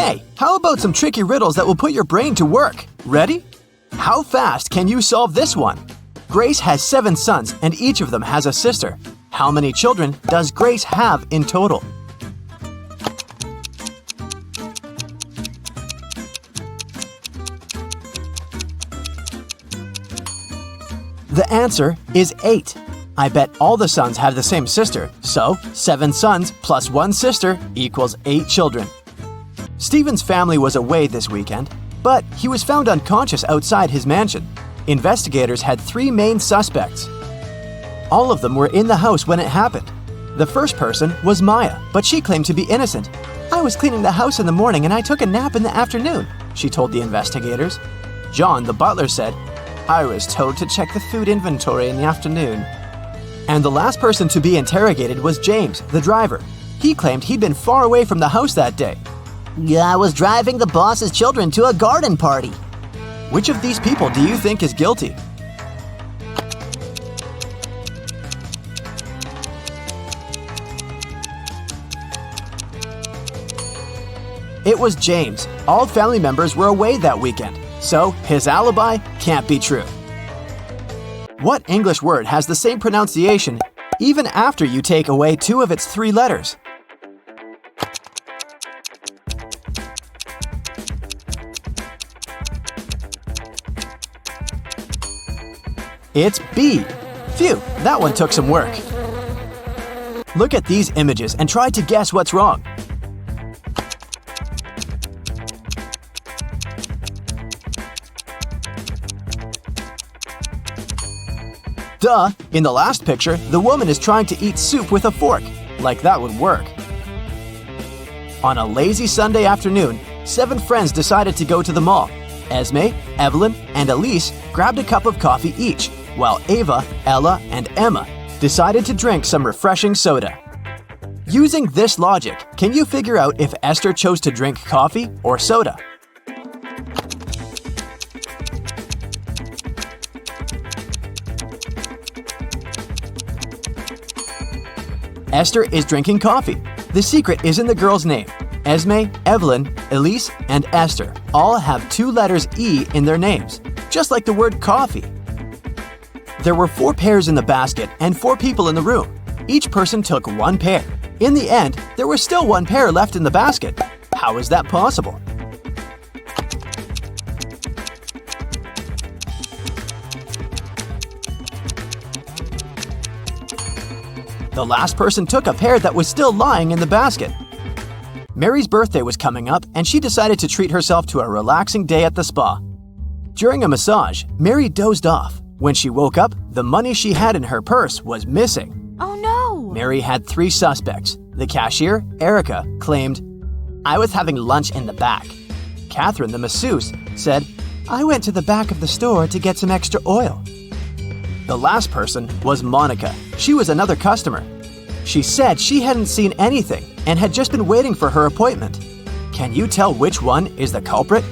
Hey, how about some tricky riddles that will put your brain to work? Ready? How fast can you solve this one? Grace has 7 sons and each of them has a sister. How many children does Grace have in total? The answer is 8. I bet all the sons have the same sister, so 7 sons plus 1 sister equals 8 children. Stephen's family was away this weekend, but he was found unconscious outside his mansion. Investigators had 3 main suspects. All of them were in the house when it happened. The first person was Maya, but she claimed to be innocent. "I was cleaning the house in the morning and I took a nap in the afternoon," she told the investigators. John, the butler, said, "I was told to check the food inventory in the afternoon." And the last person to be interrogated was James, the driver. He claimed he'd been far away from the house that day. "I was driving the boss's children to a garden party." Which of these people do you think is guilty? It was James. All family members were away that weekend, so his alibi can't be true. What English word has the same pronunciation even after you take away 2 of its 3 letters? It's B. Phew, that one took some work. Look at these images and try to guess what's wrong. Duh! In the last picture, the woman is trying to eat soup with a fork. Like that would work. On a lazy Sunday afternoon, 7 friends decided to go to the mall. Esme, Evelyn, and Elise grabbed a cup of coffee each, while Ava, Ella, and Emma decided to drink some refreshing soda. Using this logic, can you figure out if Esther chose to drink coffee or soda? Esther is drinking coffee. The secret is in the girl's name. Esme, Evelyn, Elise, and Esther all have 2 letters E in their names, just like the word coffee. There were 4 pears in the basket and 4 people in the room. Each person took 1 pear. In the end, there was still 1 pear left in the basket. How is that possible? The last person took a pear that was still lying in the basket. Mary's birthday was coming up and she decided to treat herself to a relaxing day at the spa. During a massage, Mary dozed off. When she woke up, the money she had in her purse was missing. Oh no! Mary had 3 suspects. The cashier, Erica, claimed, "I was having lunch in the back." Catherine, the masseuse, said, "I went to the back of the store to get some extra oil." The last person was Monica. She was another customer. She said she hadn't seen anything and had just been waiting for her appointment. Can you tell which one is the culprit?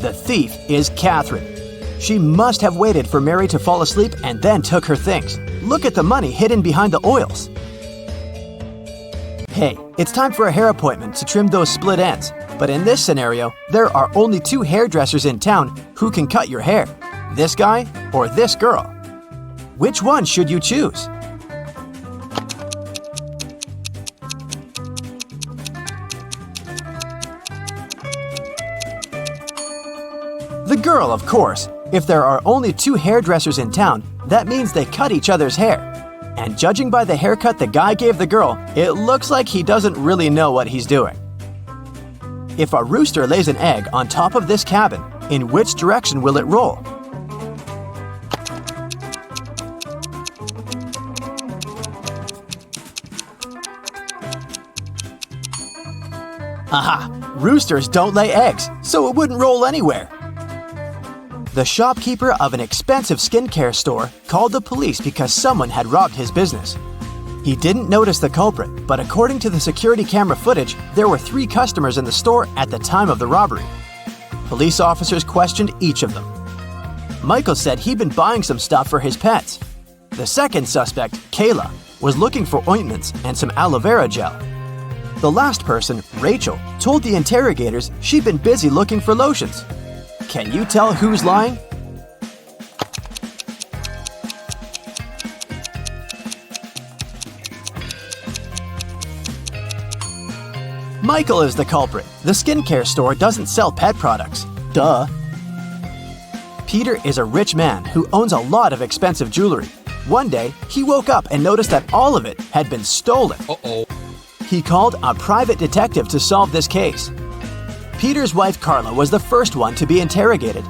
The thief is Catherine. She must have waited for Mary to fall asleep and then took her things. Look at the money hidden behind the oils. Hey, it's time for a hair appointment to trim those split ends. But in this scenario, there are only 2 hairdressers in town who can cut your hair. This guy or this girl. Which one should you choose? The girl, of course. If there are only 2 hairdressers in town, that means they cut each other's hair. And judging by the haircut the guy gave the girl, it looks like he doesn't really know what he's doing. If a rooster lays an egg on top of this cabin, in which direction will it roll? Aha! Roosters don't lay eggs, so it wouldn't roll anywhere. The shopkeeper of an expensive skincare store called the police because someone had robbed his business. He didn't notice the culprit, but according to the security camera footage, there were 3 customers in the store at the time of the robbery. Police officers questioned each of them. Michael said he'd been buying some stuff for his pets. The second suspect, Kayla, was looking for ointments and some aloe vera gel. The last person, Rachel, told the interrogators she'd been busy looking for lotions. Can you tell who's lying? Michael is the culprit. The skincare store doesn't sell pet products. Duh. Peter is a rich man who owns a lot of expensive jewelry. One day, he woke up and noticed that all of it had been stolen. Uh-oh. He called a private detective to solve this case. Peter's wife Carla was the first one to be interrogated.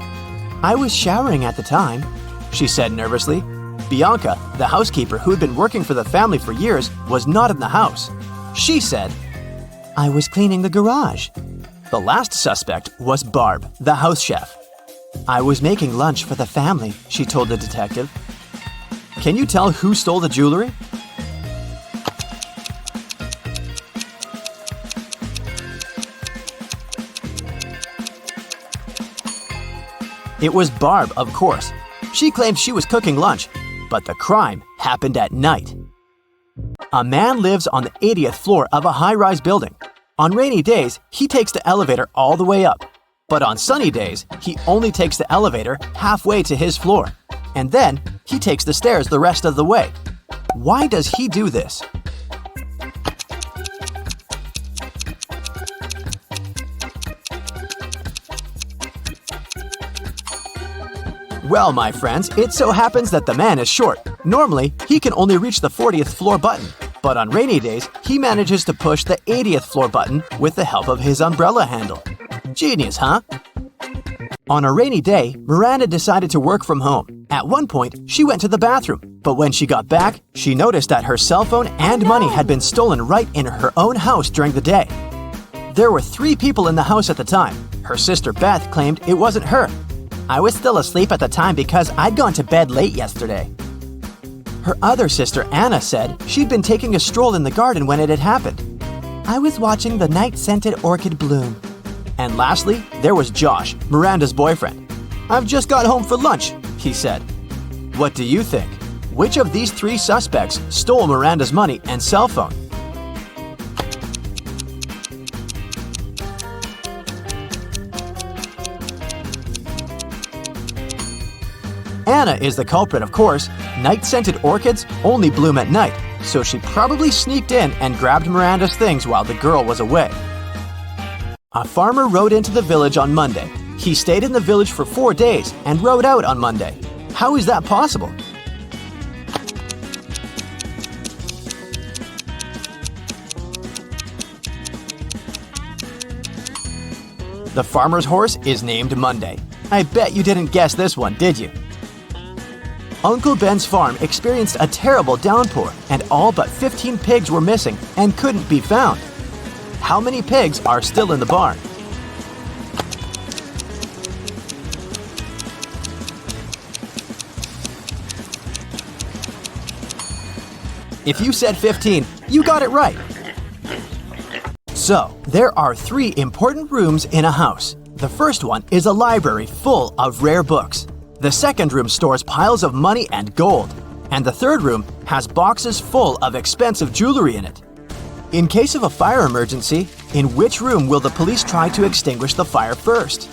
"I was showering at the time," she said nervously. Bianca, the housekeeper who had been working for the family for years, was not in the house. She said, "I was cleaning the garage." The last suspect was Barb, the house chef. "I was making lunch for the family," she told the detective. Can you tell who stole the jewelry? It was Barb, of course. She claimed she was cooking lunch, but the crime happened at night. A man lives on the 80th floor of a high-rise building. On rainy days, he takes the elevator all the way up. But on sunny days, he only takes the elevator halfway to his floor. And then, he takes the stairs the rest of the way. Why does he do this? Well, my friends, it so happens that the man is short. Normally, he can only reach the 40th floor button. But on rainy days, he manages to push the 80th floor button with the help of his umbrella handle. Genius, huh? On a rainy day, Miranda decided to work from home. At one point, she went to the bathroom. But when she got back, she noticed that her cell phone and money had been stolen right in her own house during the day. There were 3 people in the house at the time. Her sister Beth claimed it wasn't her. "I was still asleep at the time because I'd gone to bed late yesterday." Her other sister Anna said she'd been taking a stroll in the garden when it had happened. "I was watching the night-scented orchid bloom." And lastly, there was Josh, Miranda's boyfriend. "I've just got home for lunch," he said. What do you think? Which of these 3 suspects stole Miranda's money and cell phone? Anna is the culprit, of course. Night-scented orchids only bloom at night, so she probably sneaked in and grabbed Miranda's things while the girl was away. A farmer rode into the village on Monday. He stayed in the village for 4 days and rode out on Monday. How is that possible? The farmer's horse is named Monday. I bet you didn't guess this one, did you? Uncle Ben's farm experienced a terrible downpour, and all but 15 pigs were missing and couldn't be found. How many pigs are still in the barn? If you said 15, you got it right. So, there are 3 important rooms in a house. The first one is a library full of rare books. The second room stores piles of money and gold. And the third room has boxes full of expensive jewelry in it. In case of a fire emergency, in which room will the police try to extinguish the fire first?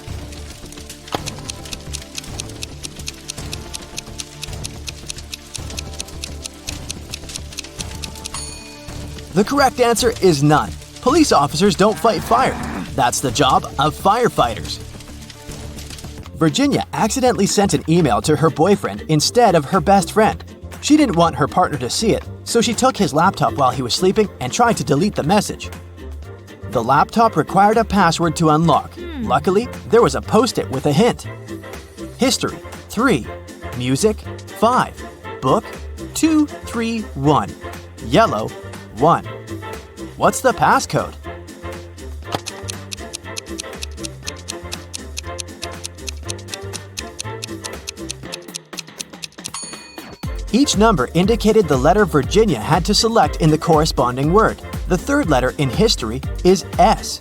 The correct answer is none. Police officers don't fight fire. That's the job of firefighters. Virginia accidentally sent an email to her boyfriend instead of her best friend. She didn't want her partner to see it, so she took his laptop while he was sleeping and tried to delete the message. The laptop required a password to unlock. Luckily, there was a post-it with a hint. History, 3. Music, 5. Book, 2, 3, 1. Yellow, 1. What's the passcode? Each number indicated the letter Virginia had to select in the corresponding word. The third letter in history is S.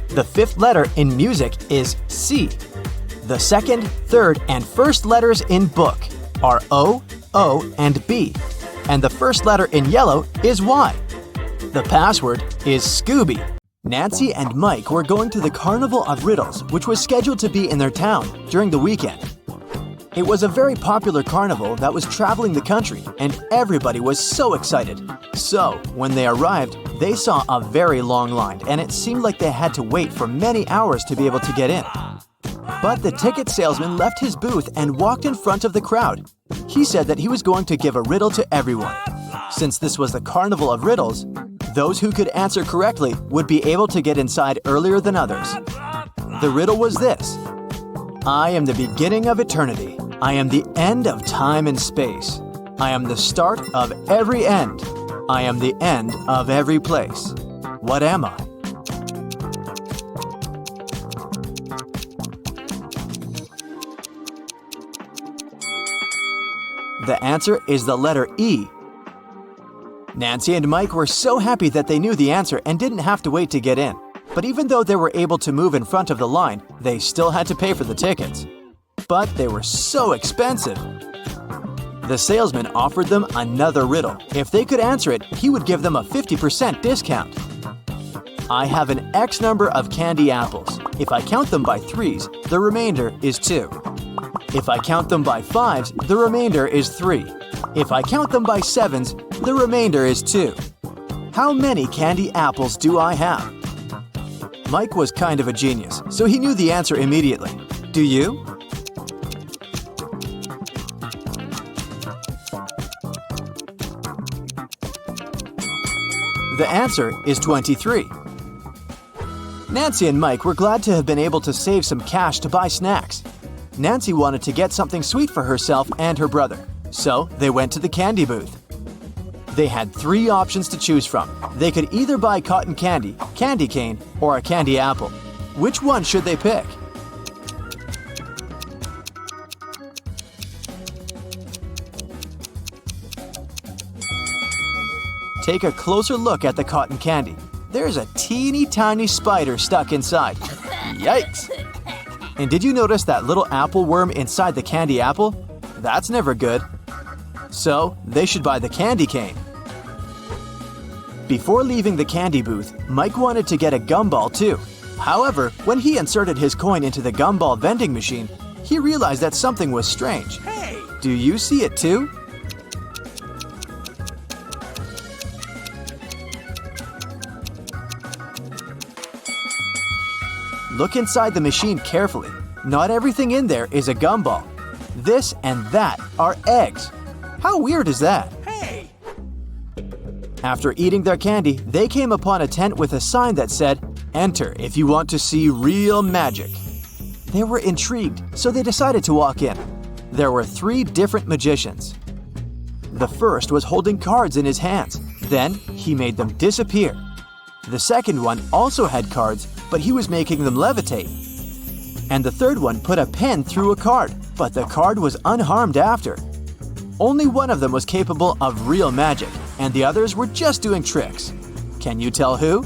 The 5th letter in music is C. The second, third, and first letters in book are O, O, and B, and the first letter in yellow is Y. The password is Scooby. Nancy and Mike were going to the Carnival of Riddles, which was scheduled to be in their town during the weekend. It was a very popular carnival that was traveling the country, and everybody was so excited. So, when they arrived, they saw a very long line, and it seemed like they had to wait for many hours to be able to get in. But the ticket salesman left his booth and walked in front of the crowd. He said that he was going to give a riddle to everyone. Since this was the Carnival of Riddles, those who could answer correctly would be able to get inside earlier than others. The riddle was this: I am the beginning of eternity. I am the end of time and space. I am the start of every end. I am the end of every place. What am I? The answer is the letter E. Nancy and Mike were so happy that they knew the answer and didn't have to wait to get in. But even though they were able to move in front of the line, they still had to pay for the tickets. But they were so expensive. The salesman offered them another riddle. If they could answer it, he would give them a 50% discount. I have an X number of candy apples. If I count them by threes, the remainder is 2. If I count them by fives, the remainder is 3. If I count them by sevens, the remainder is 2. How many candy apples do I have? Mike was kind of a genius, so he knew the answer immediately. Do you? The answer is 23. Nancy and Mike were glad to have been able to save some cash to buy snacks. Nancy wanted to get something sweet for herself and her brother, so they went to the candy booth. They had 3 options to choose from. They could either buy cotton candy, candy cane, or a candy apple. Which one should they pick? Take a closer look at the cotton candy. There's a teeny tiny spider stuck inside. Yikes! And did you notice that little apple worm inside the candy apple? That's never good. So, they should buy the candy cane. Before leaving the candy booth, Mike wanted to get a gumball too. However, when he inserted his coin into the gumball vending machine, he realized that something was strange. Hey! Do you see it too? Look inside the machine carefully. Not everything in there is a gumball. This and that are eggs. How weird is that? Hey! After eating their candy, they came upon a tent with a sign that said, "Enter if you want to see real magic." They were intrigued, so they decided to walk in. There were 3 different magicians. The first was holding cards in his hands. Then he made them disappear. The second one also had cards, but he was making them levitate. And the third one put a pen through a card, but the card was unharmed after. Only one of them was capable of real magic, and the others were just doing tricks. Can you tell who?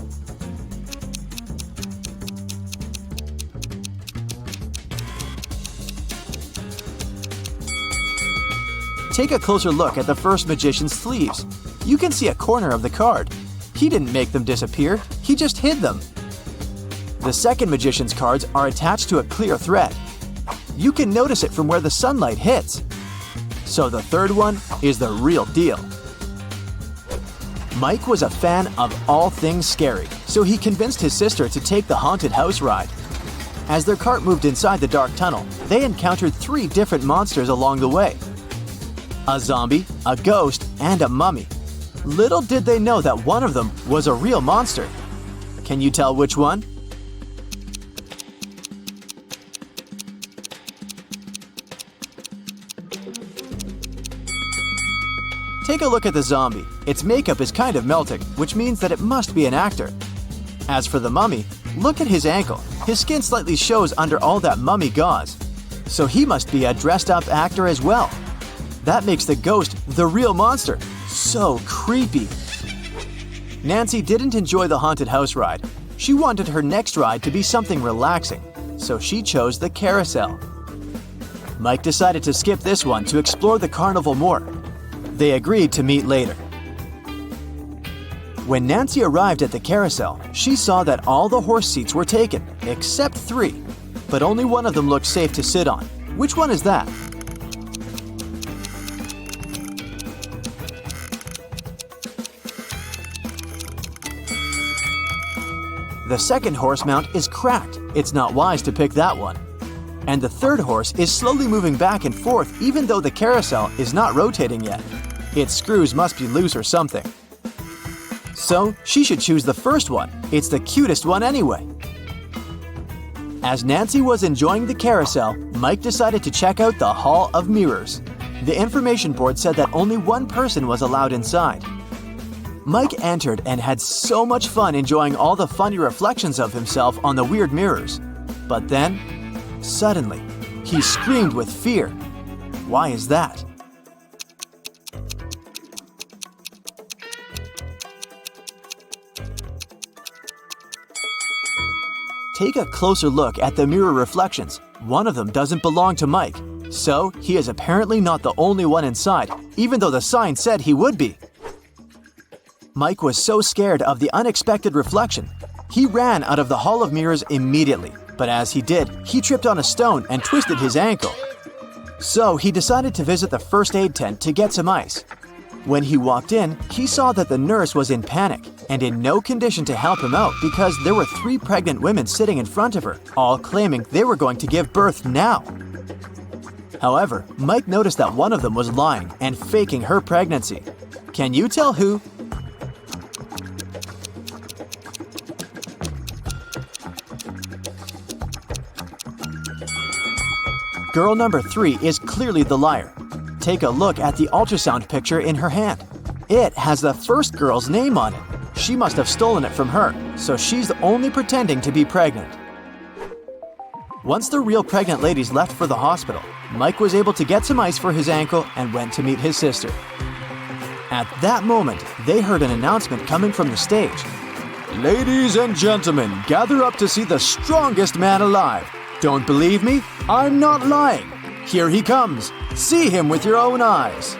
Take a closer look at the first magician's sleeves. You can see a corner of the card. He didn't make them disappear, he just hid them. The second magician's cards are attached to a clear thread. You can notice it from where the sunlight hits. So the third one is the real deal. Mike was a fan of all things scary, so he convinced his sister to take the haunted house ride. As their cart moved inside the dark tunnel, they encountered 3 different monsters along the way: a zombie, a ghost, and a mummy. Little did they know that one of them was a real monster. Can you tell which one? Take a look at the zombie. Its makeup is kind of melting, which means that it must be an actor. As for the mummy, look at his ankle. His skin slightly shows under all that mummy gauze. So he must be a dressed-up actor as well. That makes the ghost the real monster. So creepy. Nancy didn't enjoy the haunted house ride. She wanted her next ride to be something relaxing, so she chose the carousel. Mike decided to skip this one to explore the carnival more. They agreed to meet later. When Nancy arrived at the carousel, she saw that all the horse seats were taken, except 3. But only one of them looked safe to sit on. Which one is that? The second horse mount is cracked. It's not wise to pick that one. And the third horse is slowly moving back and forth even though the carousel is not rotating yet. Its screws must be loose or something. So she should choose the first one. It's the cutest one anyway. As Nancy was enjoying the carousel, Mike decided to check out the Hall of Mirrors. The information board said that only one person was allowed inside. Mike entered and had so much fun enjoying all the funny reflections of himself on the weird mirrors. But then, suddenly, he screamed with fear. Why is that? Take a closer look at the mirror reflections. One of them doesn't belong to Mike, so he is apparently not the only one inside, even though the sign said he would be. Mike was so scared of the unexpected reflection. He ran out of the Hall of Mirrors immediately, but as he did, he tripped on a stone and twisted his ankle. So he decided to visit the first aid tent to get some ice. When he walked in, he saw that the nurse was in panic and in no condition to help him out because there were 3 pregnant women sitting in front of her, all claiming they were going to give birth now. However, Mike noticed that one of them was lying and faking her pregnancy. Can you tell who? Girl number 3 is clearly the liar. Take a look at the ultrasound picture in her hand. It has the first girl's name on it. She must have stolen it from her, so she's only pretending to be pregnant. Once the real pregnant ladies left for the hospital, Mike was able to get some ice for his ankle and went to meet his sister. At that moment, they heard an announcement coming from the stage. Ladies and gentlemen, gather up to see the strongest man alive. Don't believe me? I'm not lying. Here he comes. See him with your own eyes.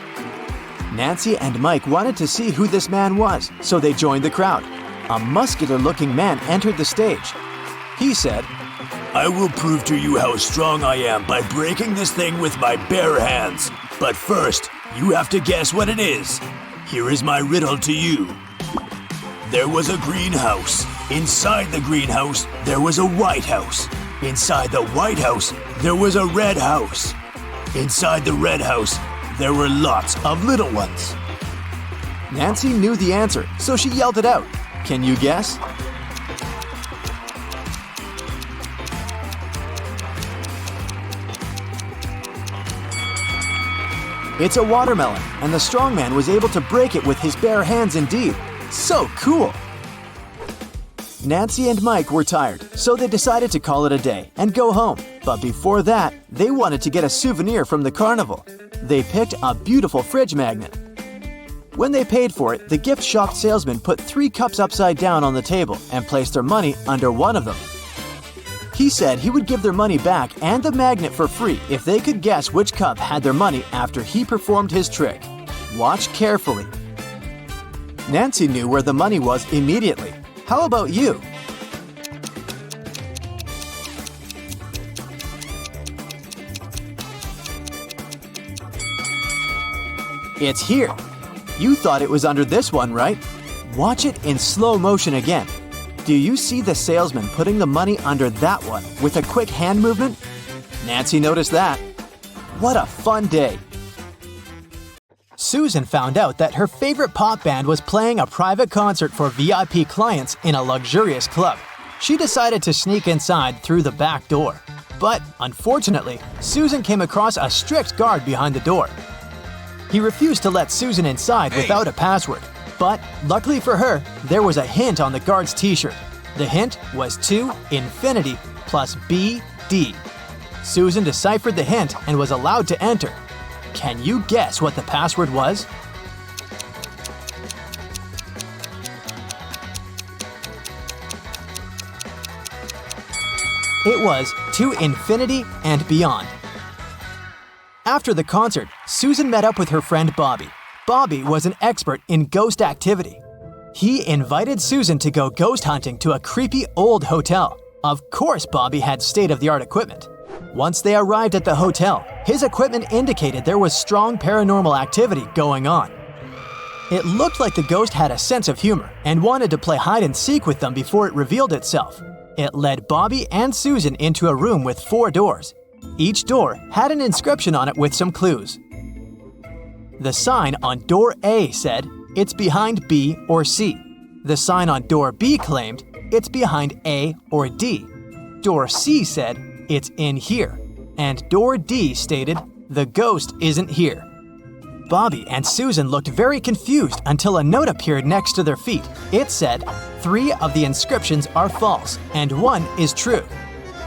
Nancy and Mike wanted to see who this man was, so they joined the crowd. A muscular-looking man entered the stage. He said, I will prove to you how strong I am by breaking this thing with my bare hands. But first, you have to guess what it is. Here is my riddle to you. There was a greenhouse. Inside the greenhouse, there was a white house. Inside the white house, there was a red house. Inside the red house, there were lots of little ones. Nancy knew the answer, so she yelled it out. Can you guess? It's a watermelon, and the strongman was able to break it with his bare hands indeed. So cool! Nancy and Mike were tired, so they decided to call it a day and go home. But before that, they wanted to get a souvenir from the carnival. They picked a beautiful fridge magnet. When they paid for it, the gift shop salesman put 3 cups upside down on the table and placed their money under one of them. He said he would give their money back and the magnet for free if they could guess which cup had their money after he performed his trick. Watch carefully. Nancy knew where the money was immediately. How about you? It's here. You thought it was under this one, right? Watch it in slow motion again. Do you see the salesman putting the money under that one with a quick hand movement? Nancy noticed that. What a fun day! Susan found out that her favorite pop band was playing a private concert for VIP clients in a luxurious club. She decided to sneak inside through the back door. But, unfortunately, Susan came across a strict guard behind the door. He refused to let Susan inside without a password. But, luckily for her, there was a hint on the guard's t-shirt. The hint was to infinity plus BD. Susan deciphered the hint and was allowed to enter. Can you guess what the password was? It was to infinity and beyond. After the concert, Susan met up with her friend Bobby. Bobby was an expert in ghost activity. He invited Susan to go ghost hunting to a creepy old hotel. Of course, Bobby had state-of-the-art equipment. Once they arrived at the hotel, his equipment indicated there was strong paranormal activity going on. It looked like the ghost had a sense of humor and wanted to play hide-and-seek with them before it revealed itself. It led Bobby and Susan into a room with 4 doors. Each door had an inscription on it with some clues. The sign on door A said, "It's behind B or C." The sign on door B claimed, "It's behind A or D." Door C said, "It's in here." And door D stated, "The ghost isn't here." Bobby and Susan looked very confused until a note appeared next to their feet. It said, 3 of the inscriptions are false and 1 is true.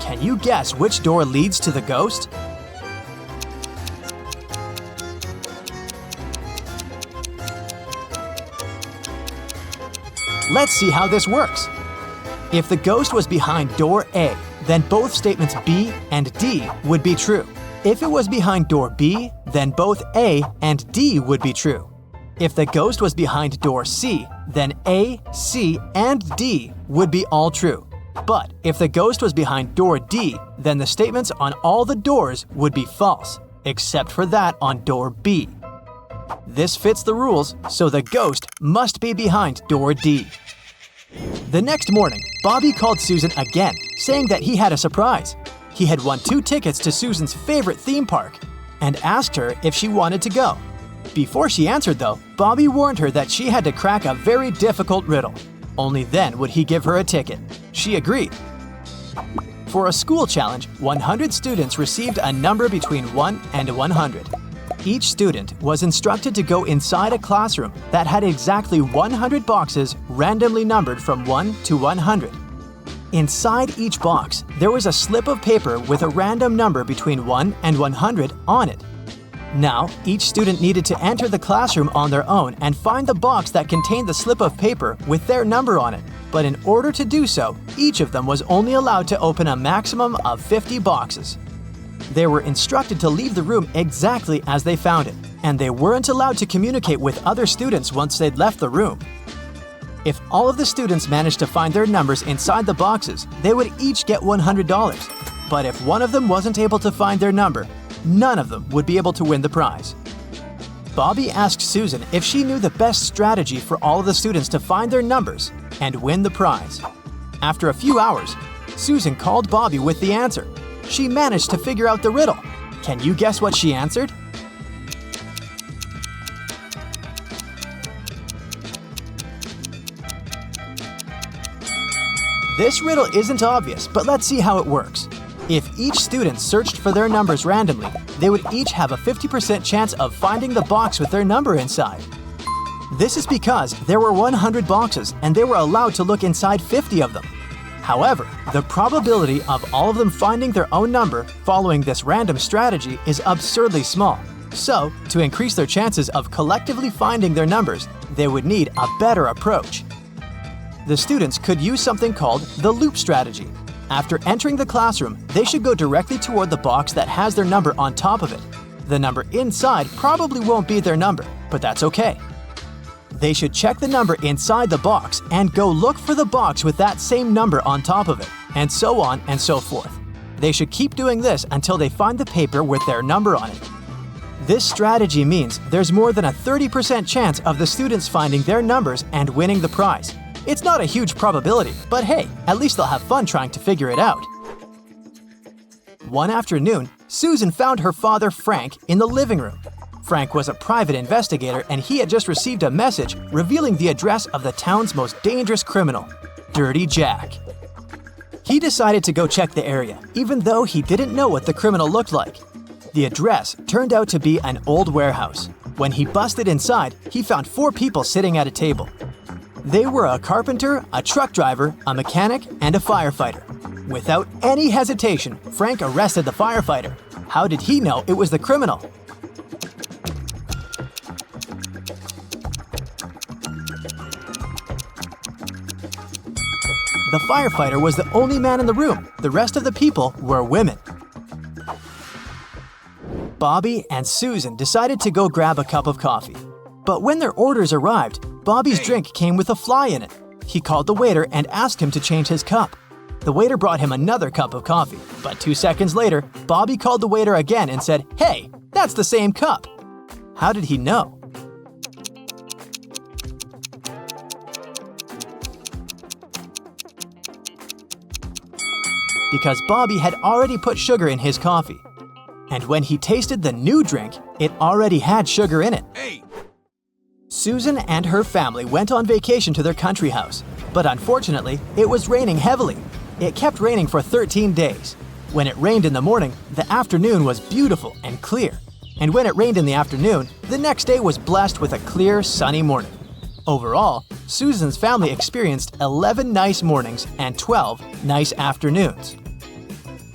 Can you guess which door leads to the ghost? Let's see how this works. If the ghost was behind door A, then both statements B and D would be true. If it was behind door B, then both A and D would be true. If the ghost was behind door C, then A, C, and D would be all true. But if the ghost was behind door D, then the statements on all the doors would be false, except for that on door B. This fits the rules, so the ghost must be behind door D. The next morning, Bobby called Susan again, saying that he had a surprise. He had won 2 tickets to Susan's favorite theme park and asked her if she wanted to go. Before she answered, though, Bobby warned her that she had to crack a very difficult riddle. Only then would he give her a ticket. She agreed. For a school challenge, 100 students received a number between 1 and 100. Each student was instructed to go inside a classroom that had exactly 100 boxes randomly numbered from 1 to 100. Inside each box, there was a slip of paper with a random number between 1 and 100 on it. Now, each student needed to enter the classroom on their own and find the box that contained the slip of paper with their number on it. But in order to do so, each of them was only allowed to open a maximum of 50 boxes. They were instructed to leave the room exactly as they found it, and they weren't allowed to communicate with other students once they'd left the room. If all of the students managed to find their numbers inside the boxes, they would each get $100. But if one of them wasn't able to find their number, none of them would be able to win the prize. Bobby asked Susan if she knew the best strategy for all of the students to find their numbers and win the prize. After a few hours, Susan called Bobby with the answer. She managed to figure out the riddle. Can you guess what she answered? This riddle isn't obvious, but let's see how it works. If each student searched for their numbers randomly, they would each have a 50% chance of finding the box with their number inside. This is because there were 100 boxes and they were allowed to look inside 50 of them. However, the probability of all of them finding their own number following this random strategy is absurdly small. So, to increase their chances of collectively finding their numbers, they would need a better approach. The students could use something called the loop strategy. After entering the classroom, they should go directly toward the box that has their number on top of it. The number inside probably won't be their number, but that's okay. They should check the number inside the box and go look for the box with that same number on top of it, and so on and so forth. They should keep doing this until they find the paper with their number on it. This strategy means there's more than a 30% chance of the students finding their numbers and winning the prize. It's not a huge probability, but hey, at least they'll have fun trying to figure it out. One afternoon, Susan found her father, Frank, in the living room. Frank was a private investigator and he had just received a message revealing the address of the town's most dangerous criminal, Dirty Jack. He decided to go check the area, even though he didn't know what the criminal looked like. The address turned out to be an old warehouse. When he busted inside, he found 4 people sitting at a table. They were a carpenter, a truck driver, a mechanic, and a firefighter. Without any hesitation, Frank arrested the firefighter. How did he know it was the criminal? The firefighter was the only man in the room. The rest of the people were women. Bobby and Susan decided to go grab a cup of coffee. But when their orders arrived, Bobby's drink came with a fly in it. He called the waiter and asked him to change his cup. The waiter brought him another cup of coffee, but 2 seconds later, Bobby called the waiter again and said, "Hey, that's the same cup." How did he know? Because Bobby had already put sugar in his coffee. And when he tasted the new drink, it already had sugar in it. Susan and her family went on vacation to their country house, but unfortunately, it was raining heavily. It kept raining for 13 days. When it rained in the morning, the afternoon was beautiful and clear. And when it rained in the afternoon, the next day was blessed with a clear, sunny morning. Overall, Susan's family experienced 11 nice mornings and 12 nice afternoons.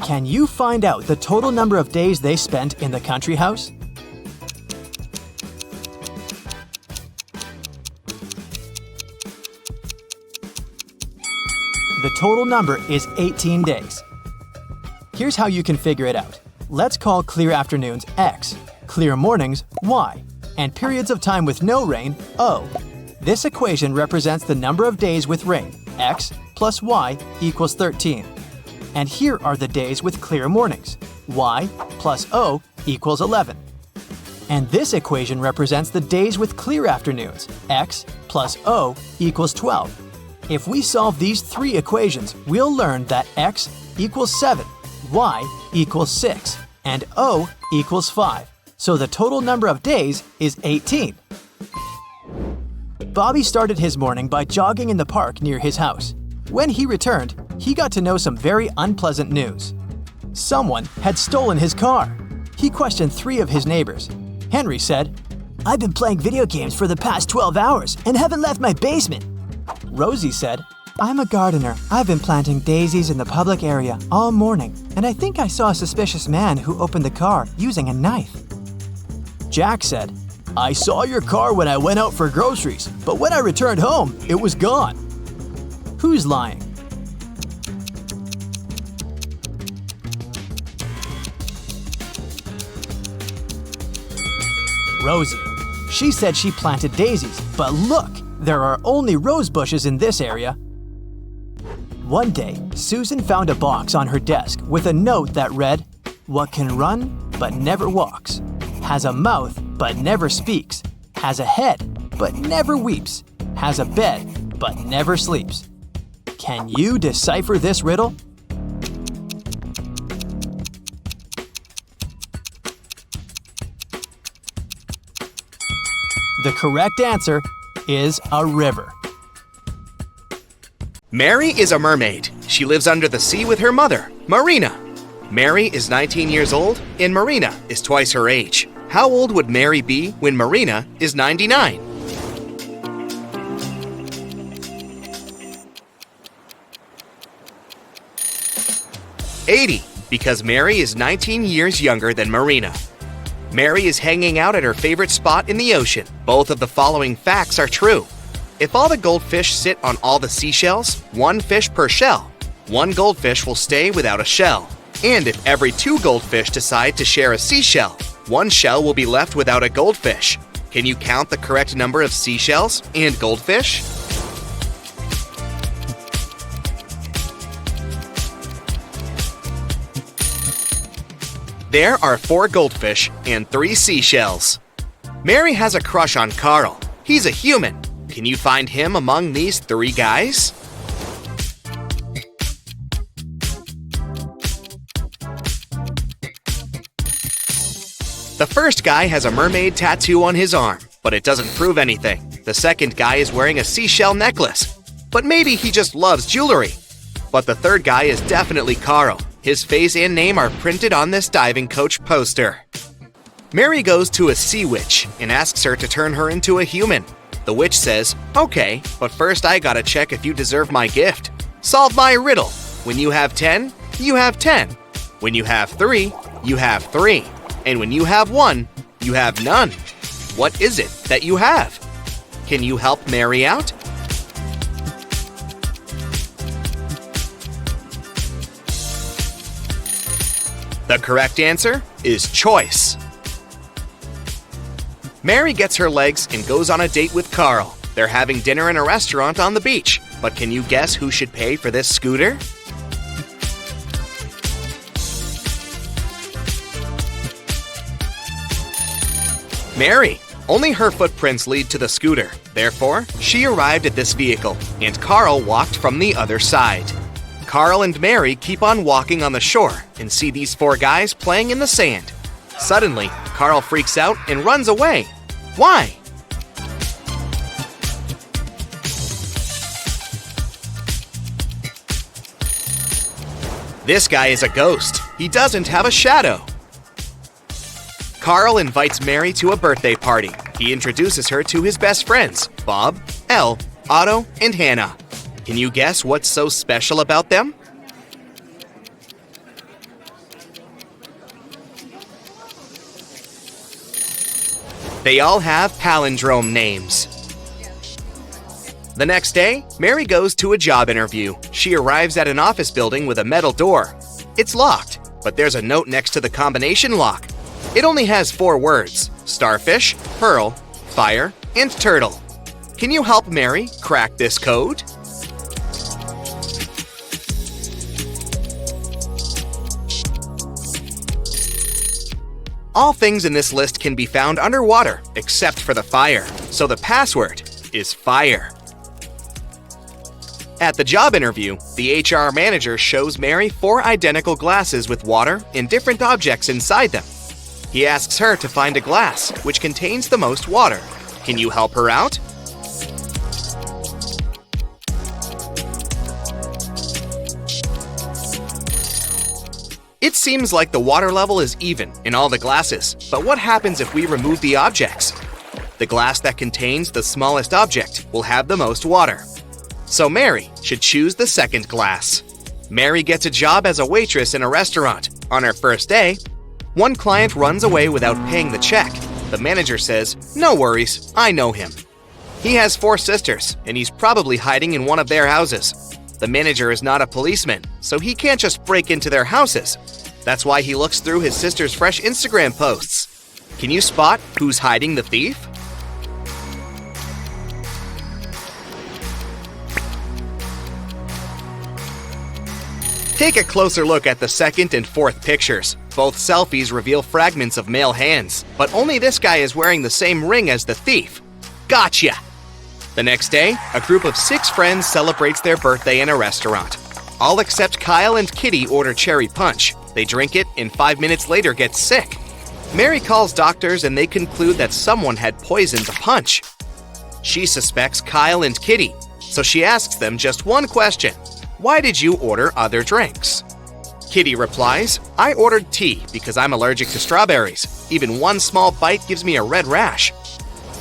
Can you find out the total number of days they spent in the country house? The total number is 18 days. Here's how you can figure it out. Let's call clear afternoons X, clear mornings Y, and periods of time with no rain O. This equation represents the number of days with rain, X plus Y equals 13. And here are the days with clear mornings, Y plus O equals 11. And this equation represents the days with clear afternoons, X plus O equals 12. If we solve these three equations, we'll learn that X equals 7, Y equals 6, and O equals 5. So the total number of days is 18. Bobby started his morning by jogging in the park near his house. When he returned, he got to know some very unpleasant news. Someone had stolen his car. He questioned 3 of his neighbors. Henry said, "I've been playing video games for the past 12 hours and haven't left my basement." Rosie said, "I'm a gardener. I've been planting daisies in the public area all morning, and I think I saw a suspicious man who opened the car using a knife." Jack said, "I saw your car when I went out for groceries, but when I returned home, it was gone." Who's lying? Rosie. She said she planted daisies, but look, there are only rose bushes in this area. One day, Susan found a box on her desk with a note that read, "What can run but never walks, has a mouth but never speaks, has a head but never weeps, has a bed but never sleeps." Can you decipher this riddle? The correct answer is a river. Mary is a mermaid. She lives under the sea with her mother, Marina. Mary is 19 years old and Marina is twice her age. How old would Mary be when Marina is 99? "80, because Mary is 19 years younger than Marina. Mary is hanging out at her favorite spot in the ocean. Both of the following facts are true. If all the goldfish sit on all the seashells, 1 fish per shell, 1 goldfish will stay without a shell. And if every 2 goldfish decide to share a seashell, 1 shell will be left without a goldfish. Can you count the correct number of seashells and goldfish? There are 4 goldfish and 3 seashells. Mary has a crush on Carl. He's a human. Can you find him among these 3 guys? The first guy has a mermaid tattoo on his arm, but it doesn't prove anything. The second guy is wearing a seashell necklace, but maybe he just loves jewelry. But the third guy is definitely Carl. His face and name are printed on this diving coach poster. Mary goes to a sea witch and asks her to turn her into a human. The witch says, "Okay, but first I gotta check if you deserve my gift. Solve my riddle. When you have 10, you have 10. When you have 3, you have 3. And when you have 1, you have none. What is it that you have? Can you help Mary out?" The correct answer is choice. Mary gets her legs and goes on a date with Carl. They're having dinner in a restaurant on the beach. But can you guess who should pay for this scooter? Mary. Only her footprints lead to the scooter. Therefore, she arrived at this vehicle, and Carl walked from the other side. Carl and Mary keep on walking on the shore and see these four guys playing in the sand. Suddenly, Carl freaks out and runs away. Why? This guy is a ghost. He doesn't have a shadow. Carl invites Mary to a birthday party. He introduces her to his best friends, Bob, Elle, Otto, and Hannah. Can you guess what's so special about them? They all have palindrome names. The next day, Mary goes to a job interview. She arrives at an office building with a metal door. It's locked, but there's a note next to the combination lock. It only has 4 words: starfish, pearl, fire, and turtle. Can you help Mary crack this code? All things in this list can be found underwater, except for the fire. So the password is fire. At the job interview, the HR manager shows Mary 4 identical glasses with water and different objects inside them. He asks her to find a glass which contains the most water. Can you help her out? It seems like the water level is even in all the glasses, but what happens if we remove the objects? The glass that contains the smallest object will have the most water. So Mary should choose the second glass. Mary gets a job as a waitress in a restaurant. On her first day, one client runs away without paying the check. The manager says, "No worries, I know him." He has 4 sisters, and he's probably hiding in one of their houses. The manager is not a policeman, so he can't just break into their houses. That's why he looks through his sister's fresh Instagram posts. Can you spot who's hiding the thief? Take a closer look at the second and fourth pictures. Both selfies reveal fragments of male hands, but only this guy is wearing the same ring as the thief. Gotcha! The next day, a group of 6 friends celebrates their birthday in a restaurant. All except Kyle and Kitty order cherry punch. They drink it and 5 minutes later get sick. Mary calls doctors and they conclude that someone had poisoned the punch. She suspects Kyle and Kitty, so she asks them just one question. Why did you order other drinks? Kitty replies, I ordered tea because I'm allergic to strawberries. Even one small bite gives me a red rash.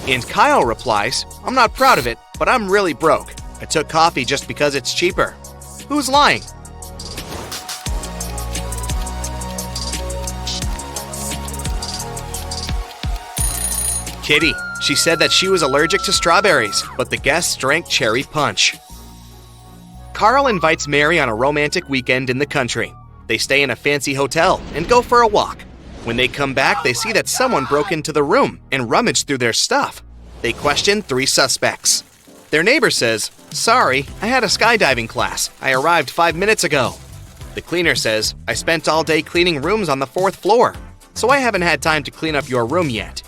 And Kyle replies, I'm not proud of it, but I'm really broke. I took coffee just because it's cheaper. Who's lying? Kitty. She said that she was allergic to strawberries, but the guests drank cherry punch. Carl invites Mary on a romantic weekend in the country. They stay in a fancy hotel and go for a walk. When they come back, they see that someone broke into the room and rummaged through their stuff. They question 3 suspects. Their neighbor says, Sorry, I had a skydiving class. I arrived 5 minutes ago. The cleaner says, I spent all day cleaning rooms on the 4th floor, so I haven't had time to clean up your room yet.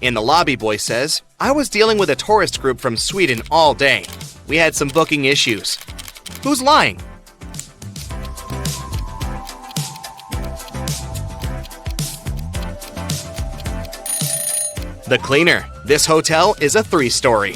And the lobby boy says, I was dealing with a tourist group from Sweden all day. We had some booking issues. Who's lying? The cleaner. This hotel is a 3-story.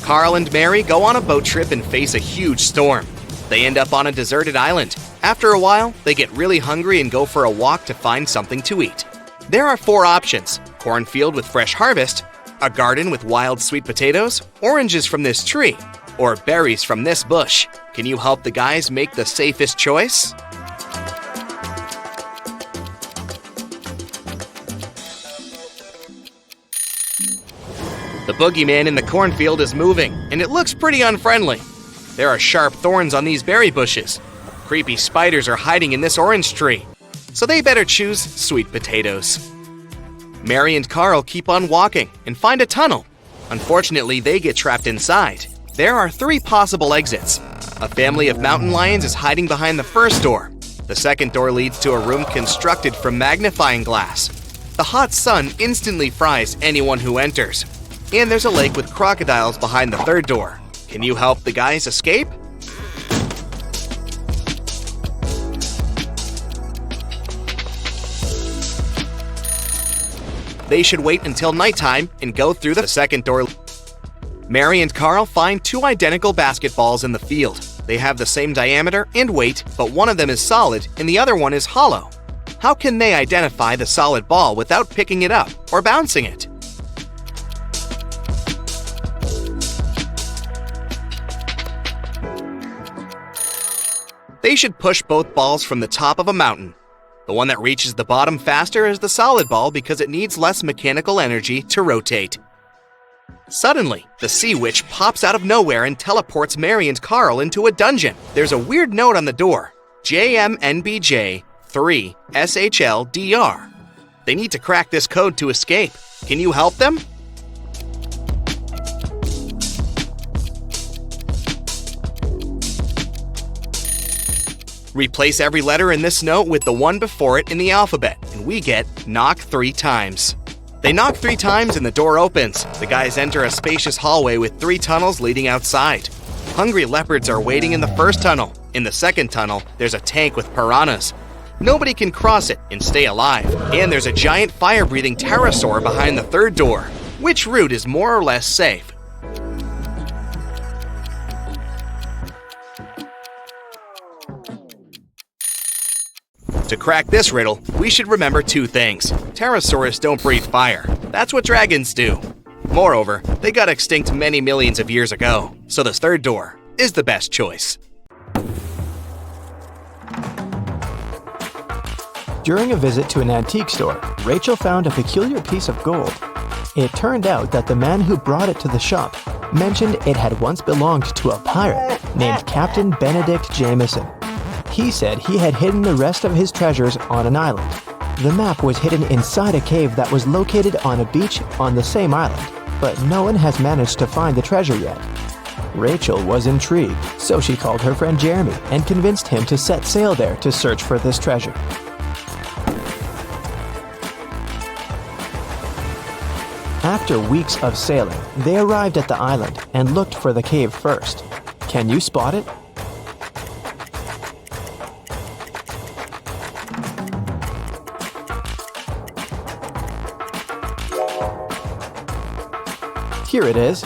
Carl and Mary go on a boat trip and face a huge storm. They end up on a deserted island. After a while, they get really hungry and go for a walk to find something to eat. There are 4 options: cornfield with fresh harvest, a garden with wild sweet potatoes, oranges from this tree, or berries from this bush. Can you help the guys make the safest choice? The boogeyman in the cornfield is moving, and it looks pretty unfriendly. There are sharp thorns on these berry bushes. Creepy spiders are hiding in this orange tree, so they better choose sweet potatoes. Mary and Carl keep on walking and find a tunnel. Unfortunately, they get trapped inside. There are 3 possible exits. A family of mountain lions is hiding behind the first door. The second door leads to a room constructed from magnifying glass. The hot sun instantly fries anyone who enters. And there's a lake with crocodiles behind the third door. Can you help the guys escape? They should wait until nighttime and go through the second door. Mary and Carl find 2 identical basketballs in the field. They have the same diameter and weight, but one of them is solid and the other one is hollow. How can they identify the solid ball without picking it up or bouncing it? They should push both balls from the top of a mountain. The one that reaches the bottom faster is the solid ball because it needs less mechanical energy to rotate. Suddenly, the Sea Witch pops out of nowhere and teleports Mary and Carl into a dungeon. There's a weird note on the door, JMNBJ 3 SHLDR. They need to crack this code to escape. Can you help them? Replace every letter in this note with the one before it in the alphabet, and we get knock 3 times. They knock 3 times and the door opens. The guys enter a spacious hallway with 3 tunnels leading outside. Hungry leopards are waiting in the first tunnel. In the second tunnel, there's a tank with piranhas. Nobody can cross it and stay alive. And there's a giant fire-breathing pterosaur behind the third door. Which route is more or less safe? To crack this riddle, we should remember 2 things. Pterosaurs don't breathe fire. That's what dragons do. Moreover, they got extinct many millions of years ago, so this third door is the best choice. During a visit to an antique store, Rachel found a peculiar piece of gold. It turned out that the man who brought it to the shop mentioned it had once belonged to a pirate named Captain Benedict Jameson. He said he had hidden the rest of his treasures on an island. The map was hidden inside a cave that was located on a beach on the same island, but no one has managed to find the treasure yet. Rachel was intrigued, so she called her friend Jeremy and convinced him to set sail there to search for this treasure. After weeks of sailing, they arrived at the island and looked for the cave first. Can you spot it? Here it is.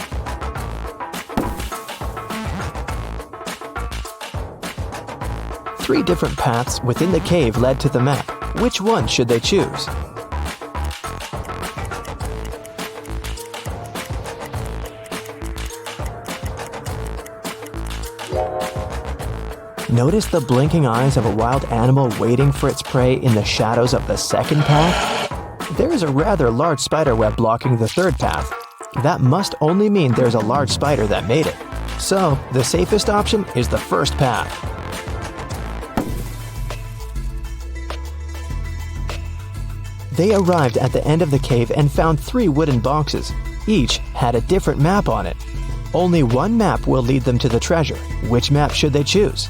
Three different paths within the cave led to the map. Which one should they choose? Notice the blinking eyes of a wild animal waiting for its prey in the shadows of the second path? There is a rather large spider web blocking the third path. That must only mean there's a large spider that made it. So, the safest option is the first path. They arrived at the end of the cave and found 3 wooden boxes. Each had a different map on it. Only one map will lead them to the treasure. Which map should they choose?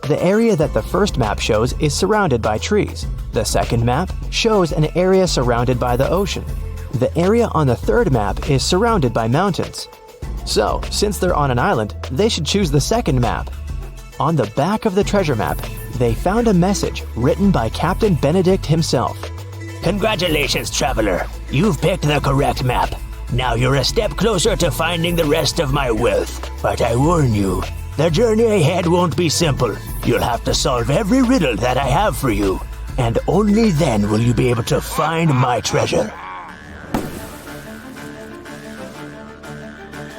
The area that the first map shows is surrounded by trees. The second map shows an area surrounded by the ocean. The area on the third map is surrounded by mountains. So, since they're on an island, they should choose the second map. On the back of the treasure map, they found a message written by Captain Benedict himself. Congratulations, traveler. You've picked the correct map. Now you're a step closer to finding the rest of my wealth. But I warn you, the journey ahead won't be simple. You'll have to solve every riddle that I have for you. And only then will you be able to find my treasure.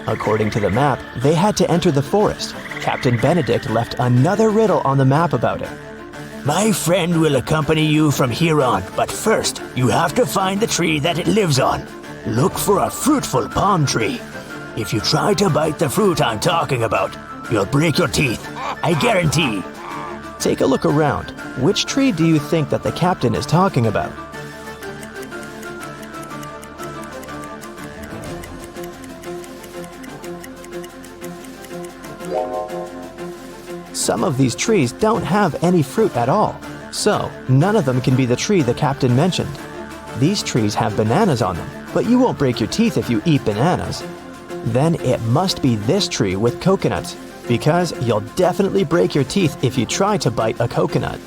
According to the map, they had to enter the forest. Captain Benedict left another riddle on the map about it. My friend will accompany you from here on, but first, you have to find the tree that it lives on. Look for a fruitful palm tree. If you try to bite the fruit I'm talking about, you'll break your teeth. I guarantee. Take a look around. Which tree do you think that the captain is talking about? Some of these trees don't have any fruit at all, so none of them can be the tree the captain mentioned. These trees have bananas on them, but you won't break your teeth if you eat bananas. Then it must be this tree with coconuts, because you'll definitely break your teeth if you try to bite a coconut.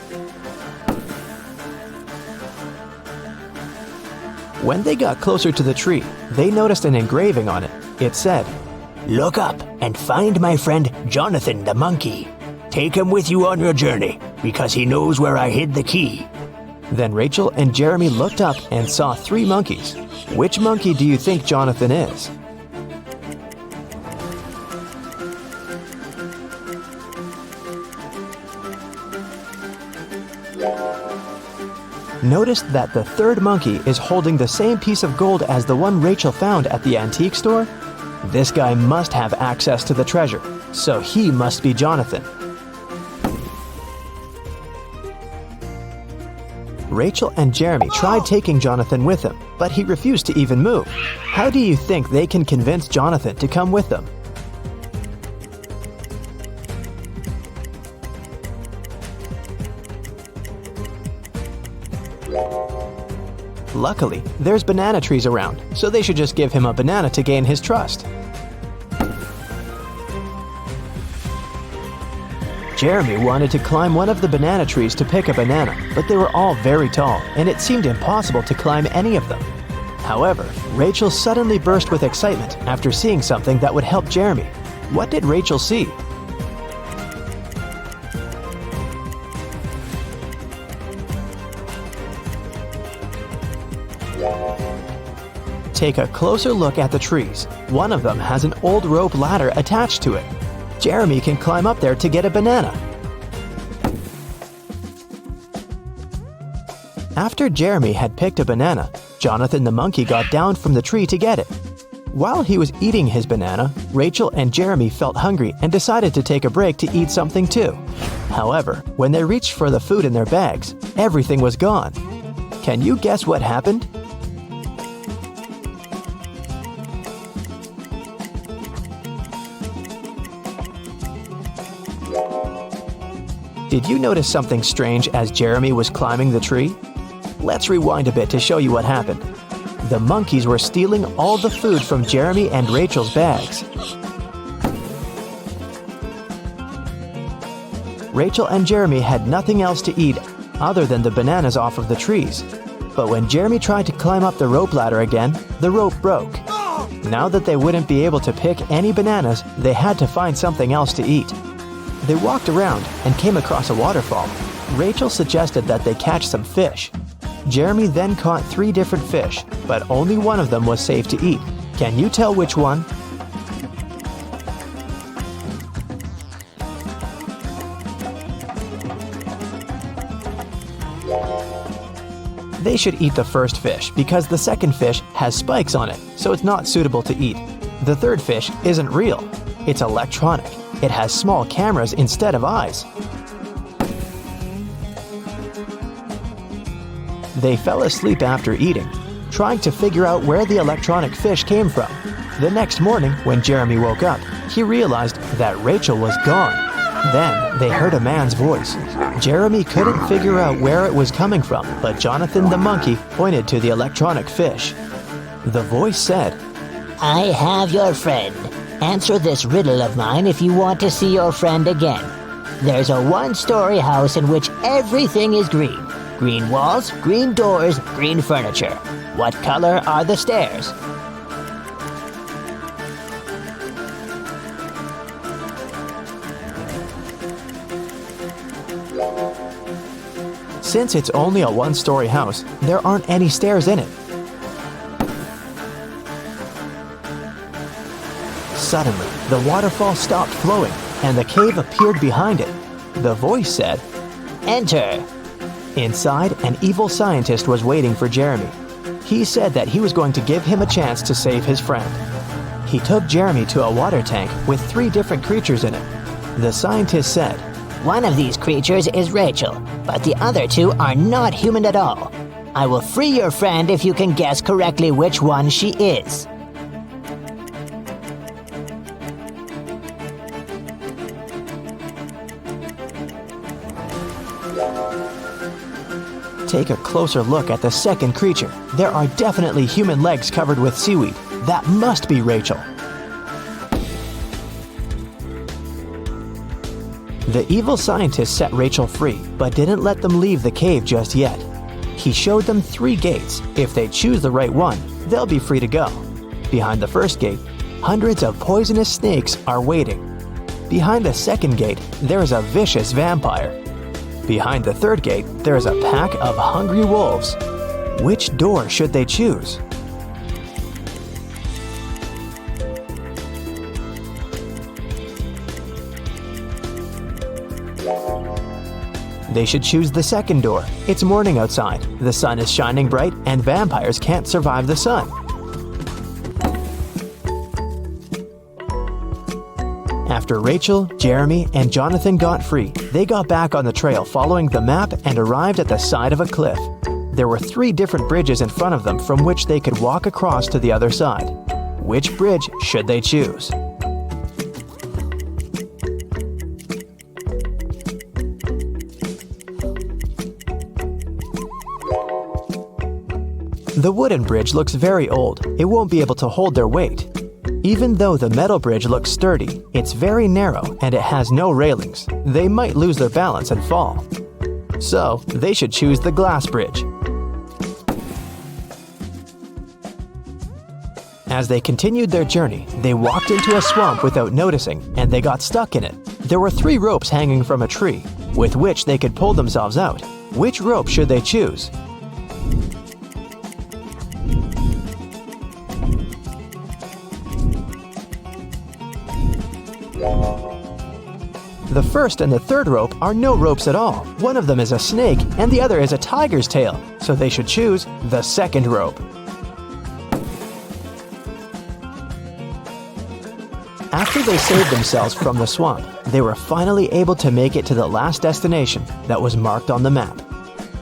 When they got closer to the tree, they noticed an engraving on it. It said, Look up and find my friend Jonathan the monkey. Take him with you on your journey, because he knows where I hid the key. Then Rachel and Jeremy looked up and saw 3 monkeys. Which monkey do you think Jonathan is? Notice that the 3rd monkey is holding the same piece of gold as the one Rachel found at the antique store. This guy must have access to the treasure, so he must be Jonathan. Rachel and Jeremy tried taking Jonathan with them, but he refused to even move. How do you think they can convince Jonathan to come with them? Luckily, there's banana trees around, so they should just give him a banana to gain his trust. Jeremy wanted to climb one of the banana trees to pick a banana, but they were all very tall, and it seemed impossible to climb any of them. However, Rachel suddenly burst with excitement after seeing something that would help Jeremy. What did Rachel see? Take a closer look at the trees. One of them has an old rope ladder attached to it. Jeremy can climb up there to get a banana. After Jeremy had picked a banana, Jonathan the monkey got down from the tree to get it. While he was eating his banana, Rachel and Jeremy felt hungry and decided to take a break to eat something too. However, when they reached for the food in their bags, everything was gone. Can you guess what happened? Did you notice something strange as Jeremy was climbing the tree? Let's rewind a bit to show you what happened. The monkeys were stealing all the food from Jeremy and Rachel's bags. Rachel and Jeremy had nothing else to eat other than the bananas off of the trees. But when Jeremy tried to climb up the rope ladder again, the rope broke. Now that they wouldn't be able to pick any bananas, they had to find something else to eat. They walked around and came across a waterfall. Rachel suggested that they catch some fish. Jeremy then caught 3 different fish, but only one of them was safe to eat. Can you tell which one? They should eat the first fish because the second fish has spikes on it, so it's not suitable to eat. The third fish isn't real. It's electronic. It has small cameras instead of eyes. They fell asleep after eating, trying to figure out where the electronic fish came from. The next morning, when Jeremy woke up, he realized that Rachel was gone. Then they heard a man's voice. Jeremy couldn't figure out where it was coming from, but Jonathan the monkey pointed to the electronic fish. The voice said, I have your friend. Answer this riddle of mine if you want to see your friend again. There's a 1-story house in which everything is green. Green walls, green doors, green furniture. What color are the stairs? Since it's only a 1-story house, there aren't any stairs in it. Suddenly, the waterfall stopped flowing, and the cave appeared behind it. The voice said, Enter. Inside, an evil scientist was waiting for Jeremy. He said that he was going to give him a chance to save his friend. He took Jeremy to a water tank with 3 different creatures in it. The scientist said, One of these creatures is Rachel, but the other 2 are not human at all. I will free your friend if you can guess correctly which one she is. Take a closer look at the second creature. There are definitely human legs covered with seaweed. That must be Rachel. The evil scientist set Rachel free, but didn't let them leave the cave just yet. He showed them 3 gates. If they choose the right one, they'll be free to go. Behind the first gate, hundreds of poisonous snakes are waiting. Behind the second gate, there is a vicious vampire. Behind the third gate, there is a pack of hungry wolves. Which door should they choose? They should choose the second door. It's morning outside, the sun is shining bright, and vampires can't survive the sun. After Rachel, Jeremy, and Jonathan got free, they got back on the trail following the map and arrived at the side of a cliff. There were 3 different bridges in front of them from which they could walk across to the other side. Which bridge should they choose? The wooden bridge looks very old. It won't be able to hold their weight. Even though the metal bridge looks sturdy, it's very narrow and it has no railings. They might lose their balance and fall. So, they should choose the glass bridge. As they continued their journey, they walked into a swamp without noticing, and they got stuck in it. There were 3 ropes hanging from a tree, with which they could pull themselves out. Which rope should they choose? The first and the third rope are no ropes at all. One of them is a snake and the other is a tiger's tail, so they should choose the second rope. After they saved themselves from the swamp, they were finally able to make it to the last destination that was marked on the map.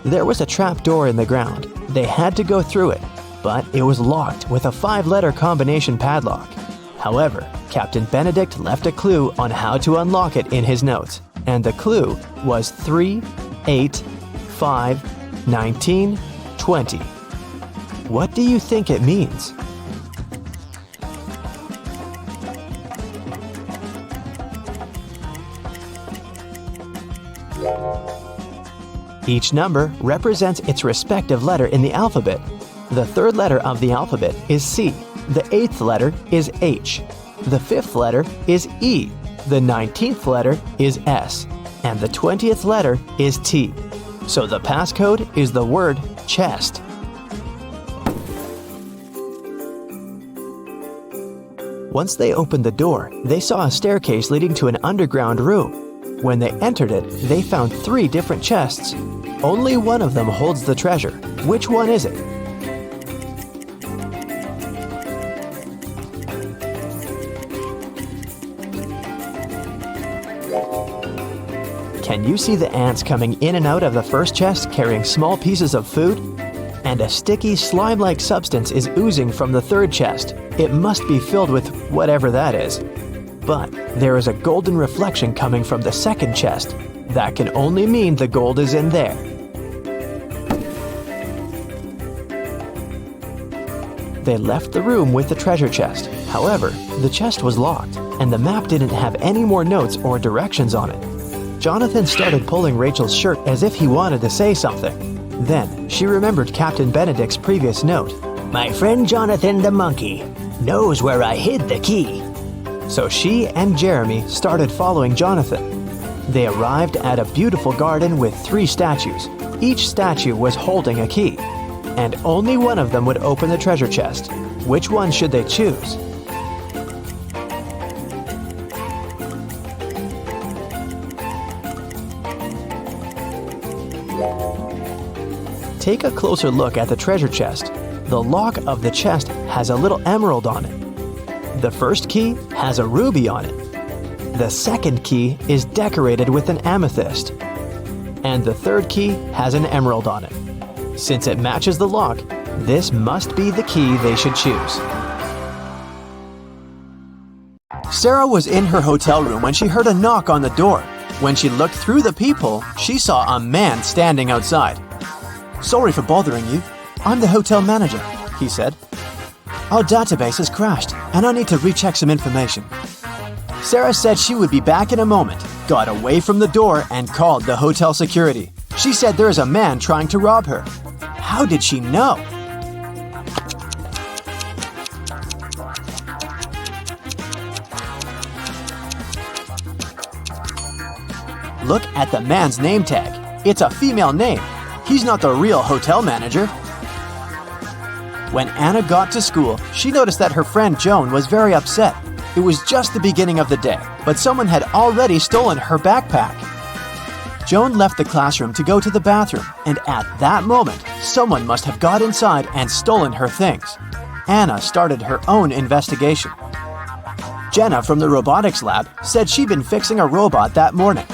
There was a trap door in the ground. They had to go through it, but it was locked with a 5-letter combination padlock. However, Captain Benedict left a clue on how to unlock it in his notes, and the clue was 3, 8, 5, 19, 20. What do you think it means? Each number represents its respective letter in the alphabet. The 3rd letter of the alphabet is C. The 8th letter is H. The 5th letter is E. The 19th letter is S. And the 20th letter is T. So the passcode is the word chest. Once they opened the door, they saw a staircase leading to an underground room. When they entered it, they found 3 different chests. Only one of them holds the treasure. Which one is it? Can you see the ants coming in and out of the first chest carrying small pieces of food? And a sticky, slime-like substance is oozing from the 3rd chest. It must be filled with whatever that is. But there is a golden reflection coming from the 2nd chest. That can only mean the gold is in there. They left the room with the treasure chest. However, the chest was locked, and the map didn't have any more notes or directions on it. Jonathan started pulling Rachel's shirt as if he wanted to say something. Then, she remembered Captain Benedict's previous note. My friend Jonathan the monkey knows where I hid the key. So she and Jeremy started following Jonathan. They arrived at a beautiful garden with 3 statues. Each statue was holding a key, and only one of them would open the treasure chest. Which one should they choose? Take a closer look at the treasure chest. The lock of the chest has a little emerald on it. The first key has a ruby on it. The second key is decorated with an amethyst. And the third key has an emerald on it. Since it matches the lock, this must be the key they should choose. Sarah was in her hotel room when she heard a knock on the door. When she looked through the peephole, she saw a man standing outside. "Sorry for bothering you. I'm the hotel manager," he said. "Our database has crashed, and I need to recheck some information." Sarah said she would be back in a moment, got away from the door, and called the hotel security. She said there is a man trying to rob her. How did she know? Look at the man's name tag. It's a female name. He's not the real hotel manager. When Anna got to school, she noticed that her friend Joan was very upset. It was just the beginning of the day, but someone had already stolen her backpack. Joan left the classroom to go to the bathroom, and at that moment, someone must have got inside and stolen her things. Anna started her own investigation. Jenna from the robotics lab said she'd been fixing a robot that morning.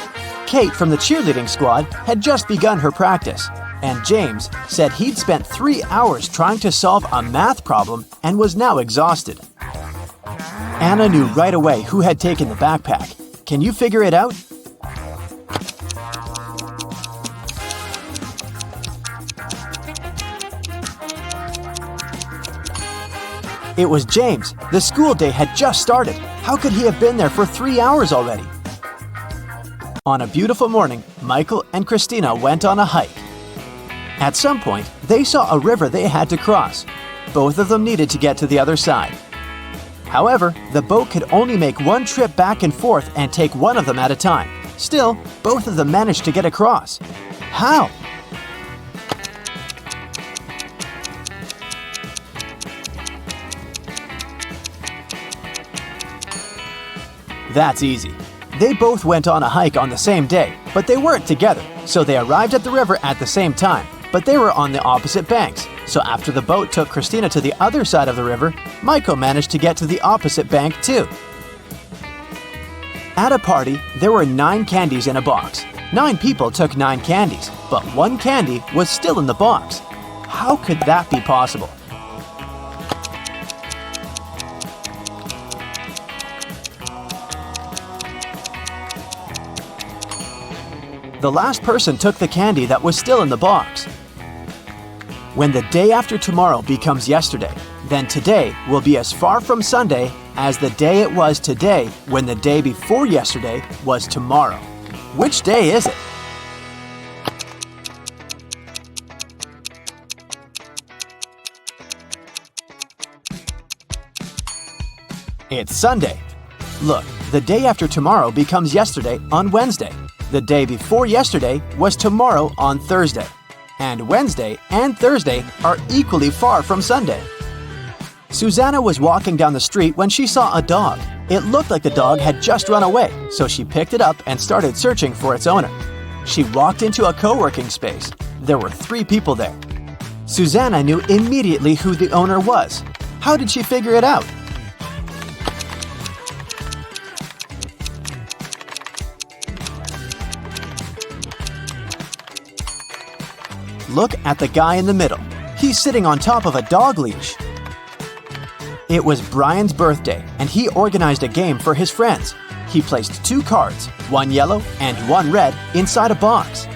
Kate from the cheerleading squad had just begun her practice, and James said he'd spent 3 hours trying to solve a math problem and was now exhausted. Anna knew right away who had taken the backpack. Can you figure it out? It was James. The school day had just started. How could he have been there for 3 hours already? On a beautiful morning, Michael and Christina went on a hike. At some point, they saw a river they had to cross. Both of them needed to get to the other side. However, the boat could only make one trip back and forth and take one of them at a time. Still, both of them managed to get across. How? That's easy. They both went on a hike on the same day, but they weren't together, so they arrived at the river at the same time, but they were on the opposite banks. So after the boat took Christina to the other side of the river, Michael managed to get to the opposite bank too. At a party, there were 9 candies in a box. 9 people took 9 candies, but 1 candy was still in the box. How could that be possible? The last person took the candy that was still in the box. When the day after tomorrow becomes yesterday, then today will be as far from Sunday as the day it was today when the day before yesterday was tomorrow. Which day is it? It's Sunday. Look, the day after tomorrow becomes yesterday on Wednesday. The day before yesterday was tomorrow on Thursday. And Wednesday and Thursday are equally far from Sunday. Susanna was walking down the street when she saw a dog. It looked like the dog had just run away, so she picked it up and started searching for its owner. She walked into a co-working space. There were 3 people there. Susanna knew immediately who the owner was. How did she figure it out? Look at the guy in the middle. He's sitting on top of a dog leash. It was Brian's birthday, and he organized a game for his friends. He placed 2 cards, 1 yellow and 1 red, inside a box.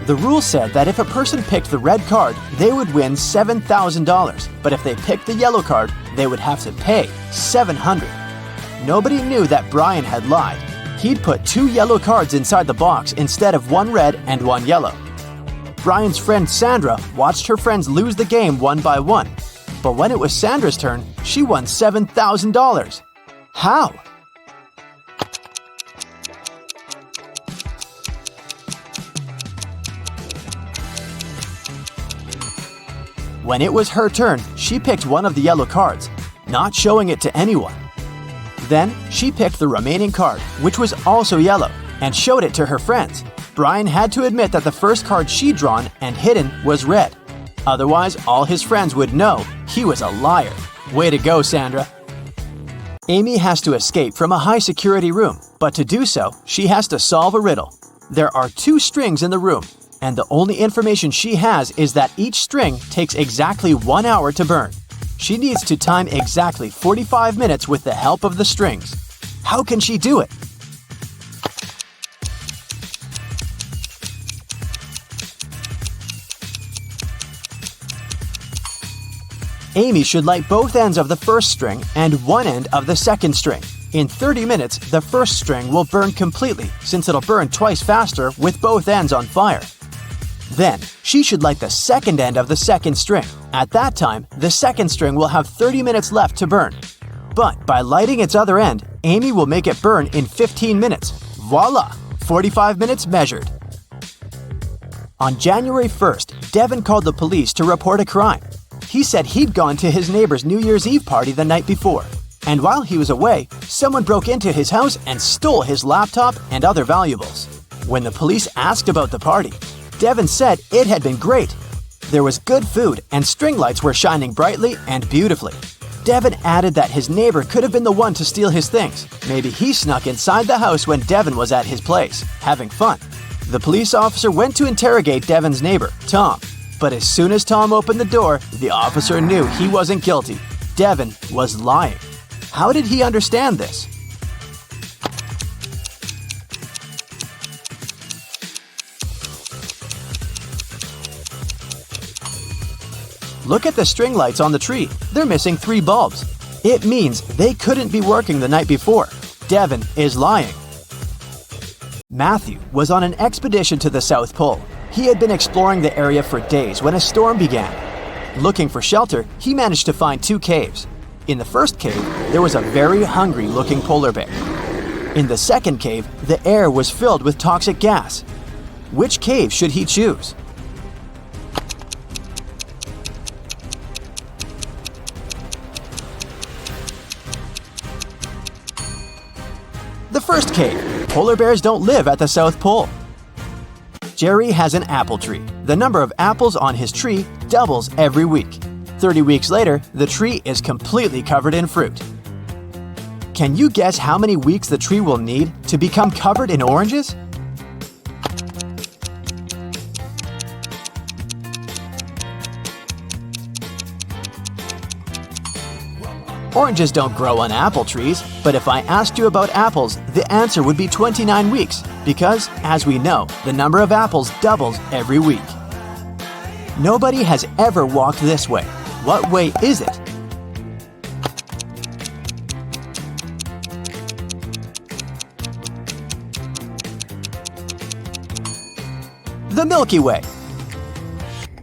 The rule said that if a person picked the red card, they would win $7,000, but if they picked the yellow card, they would have to pay $700. Nobody knew that Brian had lied. He'd put 2 yellow cards inside the box instead of 1 red and 1 yellow. Brian's friend Sandra watched her friends lose the game one by one. But when it was Sandra's turn, she won $7,000. How? When it was her turn, she picked one of the yellow cards, not showing it to anyone. Then she picked the remaining card, which was also yellow, and showed it to her friends. Brian had to admit that the first card she'd drawn and hidden was red. Otherwise, all his friends would know he was a liar. Way to go, Sandra. Amy has to escape from a high-security room, but to do so, she has to solve a riddle. There are 2 strings in the room, and the only information she has is that each string takes exactly 1 hour to burn. She needs to time exactly 45 minutes with the help of the strings. How can she do it? Amy should light both ends of the first string and one end of the second string. In 30 minutes, the first string will burn completely since it'll burn twice faster with both ends on fire. Then, she should light the second end of the second string. At that time, the second string will have 30 minutes left to burn. But by lighting its other end, Amy will make it burn in 15 minutes. Voila! 45 minutes measured. On January 1st, Devin called the police to report a crime. He said he'd gone to his neighbor's New Year's Eve party the night before. And while he was away, someone broke into his house and stole his laptop and other valuables. When the police asked about the party, Devin said it had been great. There was good food and string lights were shining brightly and beautifully. Devin added that his neighbor could have been the one to steal his things. Maybe he snuck inside the house when Devin was at his place, having fun. The police officer went to interrogate Devin's neighbor, Tom. But as soon as Tom opened the door, the officer knew he wasn't guilty. Devin was lying. How did he understand this? Look at the string lights on the tree. They're missing 3 bulbs. It means they couldn't be working the night before. Devin is lying. Matthew was on an expedition to the South Pole. He had been exploring the area for days when a storm began. Looking for shelter, he managed to find 2 caves. In the first cave, there was a very hungry-looking polar bear. In the second cave, the air was filled with toxic gas. Which cave should he choose? The first cave. Polar bears don't live at the South Pole. Jerry has an apple tree. The number of apples on his tree doubles every week. 30 weeks later, the tree is completely covered in fruit. Can you guess how many weeks the tree will need to become covered in oranges? Oranges don't grow on apple trees, but if I asked you about apples, the answer would be 29 weeks, because, as we know, the number of apples doubles every week. Nobody has ever walked this way. What way is it? The Milky Way.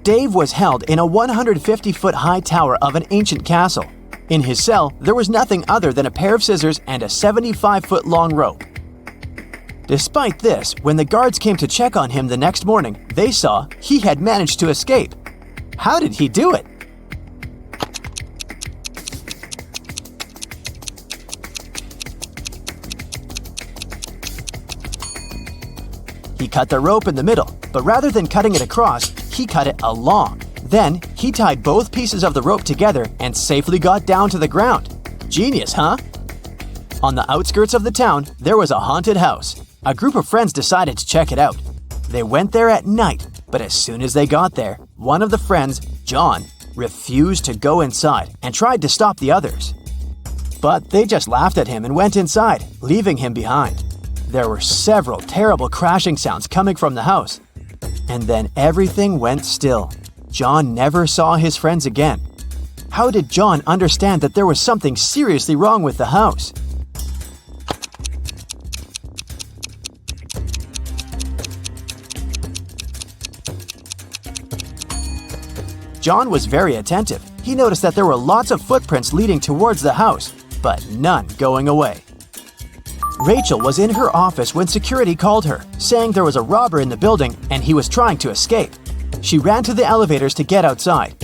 Dave was held in a 150-foot high tower of an ancient castle. In his cell, there was nothing other than a pair of scissors and a 75-foot long rope. Despite this, when the guards came to check on him the next morning, they saw he had managed to escape. How did he do it? He cut the rope in the middle, but rather than cutting it across, he cut it along. Then, he tied both pieces of the rope together and safely got down to the ground. Genius, huh? On the outskirts of the town, there was a haunted house. A group of friends decided to check it out. They went there at night, but as soon as they got there, one of the friends, John, refused to go inside and tried to stop the others. But they just laughed at him and went inside, leaving him behind. There were several terrible crashing sounds coming from the house. And then everything went still. John never saw his friends again. How did John understand that there was something seriously wrong with the house? John was very attentive. He noticed that there were lots of footprints leading towards the house, but none going away. Rachel was in her office when security called her, saying there was a robber in the building and he was trying to escape. She ran to the elevators to get outside.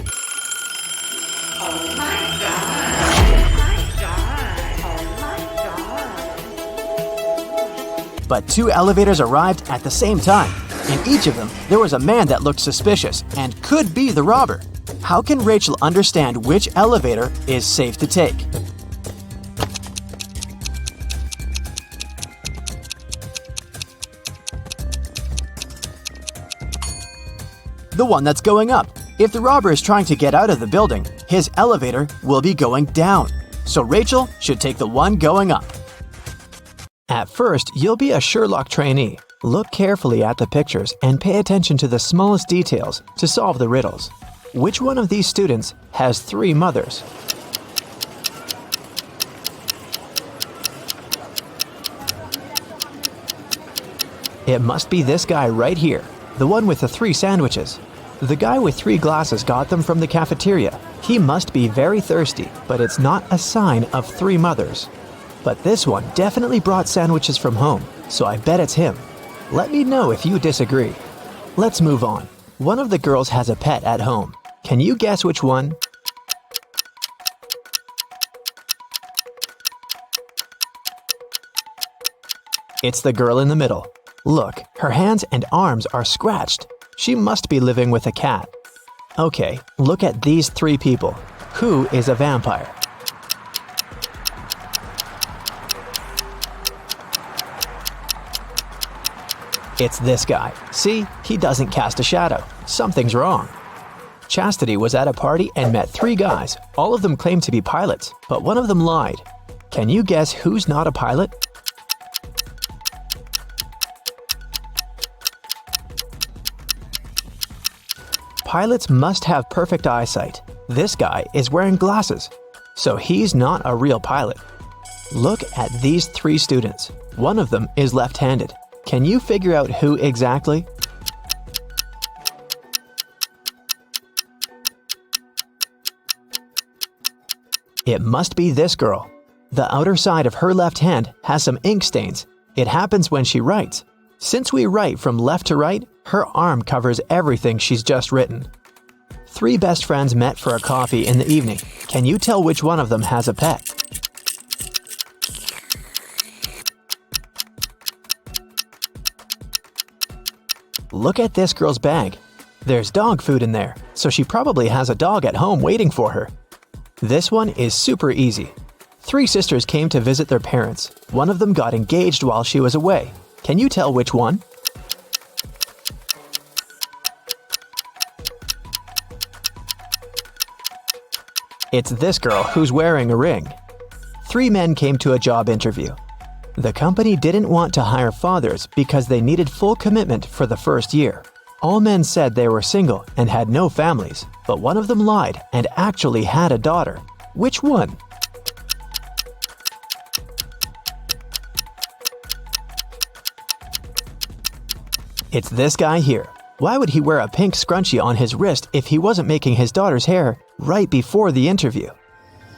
But 2 elevators arrived at the same time. In each of them, there was a man that looked suspicious and could be the robber. How can Rachel understand which elevator is safe to take? The one that's going up. If the robber is trying to get out of the building, his elevator will be going down. So Rachel should take the one going up. At first, you'll be a Sherlock trainee. Look carefully at the pictures and pay attention to the smallest details to solve the riddles. Which one of these students has 3 mothers? It must be this guy right here, the one with the 3 sandwiches. The guy with 3 glasses got them from the cafeteria. He must be very thirsty, but it's not a sign of 3 mothers. But this one definitely brought sandwiches from home, so I bet it's him. Let me know if you disagree. Let's move on. One of the girls has a pet at home. Can you guess which one? It's the girl in the middle. Look, her hands and arms are scratched. She must be living with a cat. Okay, look at these 3 people. Who is a vampire? It's this guy. See, he doesn't cast a shadow. Something's wrong. Chastity was at a party and met 3 guys. All of them claimed to be pilots, but one of them lied. Can you guess who's not a pilot? Pilots must have perfect eyesight. This guy is wearing glasses, so he's not a real pilot. Look at these 3 students. One of them is left-handed. Can you figure out who exactly? It must be this girl. The outer side of her left hand has some ink stains. It happens when she writes. Since we write from left to right, her arm covers everything she's just written. 3 best friends met for a coffee in the evening. Can you tell which one of them has a pet? Look at this girl's bag. There's dog food in there, so she probably has a dog at home waiting for her. This one is super easy. 3 sisters came to visit their parents. One of them got engaged while she was away. Can you tell which one? It's this girl who's wearing a ring. 3 men came to a job interview. The company didn't want to hire fathers because they needed full commitment for the first year. All men said they were single and had no families, but one of them lied and actually had a daughter. Which one? It's this guy here. Why would he wear a pink scrunchie on his wrist if he wasn't making his daughter's hair right before the interview?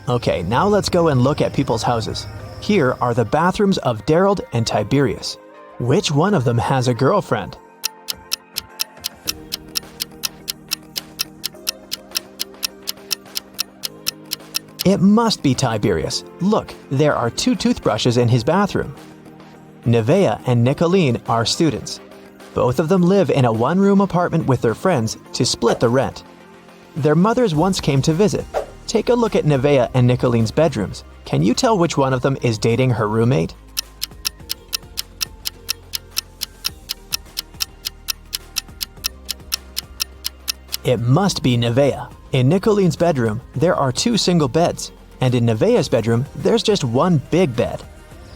Okay, now let's go and look at people's houses. Here are the bathrooms of Daryl and Tiberius. Which one of them has a girlfriend? It must be Tiberius. Look, there are 2 toothbrushes in his bathroom. Nevaeh and Nicolene are students. Both of them live in a 1-room apartment with their friends to split the rent. Their mothers once came to visit. Take a look at Nevaeh and Nicolene's bedrooms. Can you tell which one of them is dating her roommate? It must be Nevaeh. In Nicolene's bedroom, there are 2 single beds, and in Nevaeh's bedroom, there's just 1 big bed.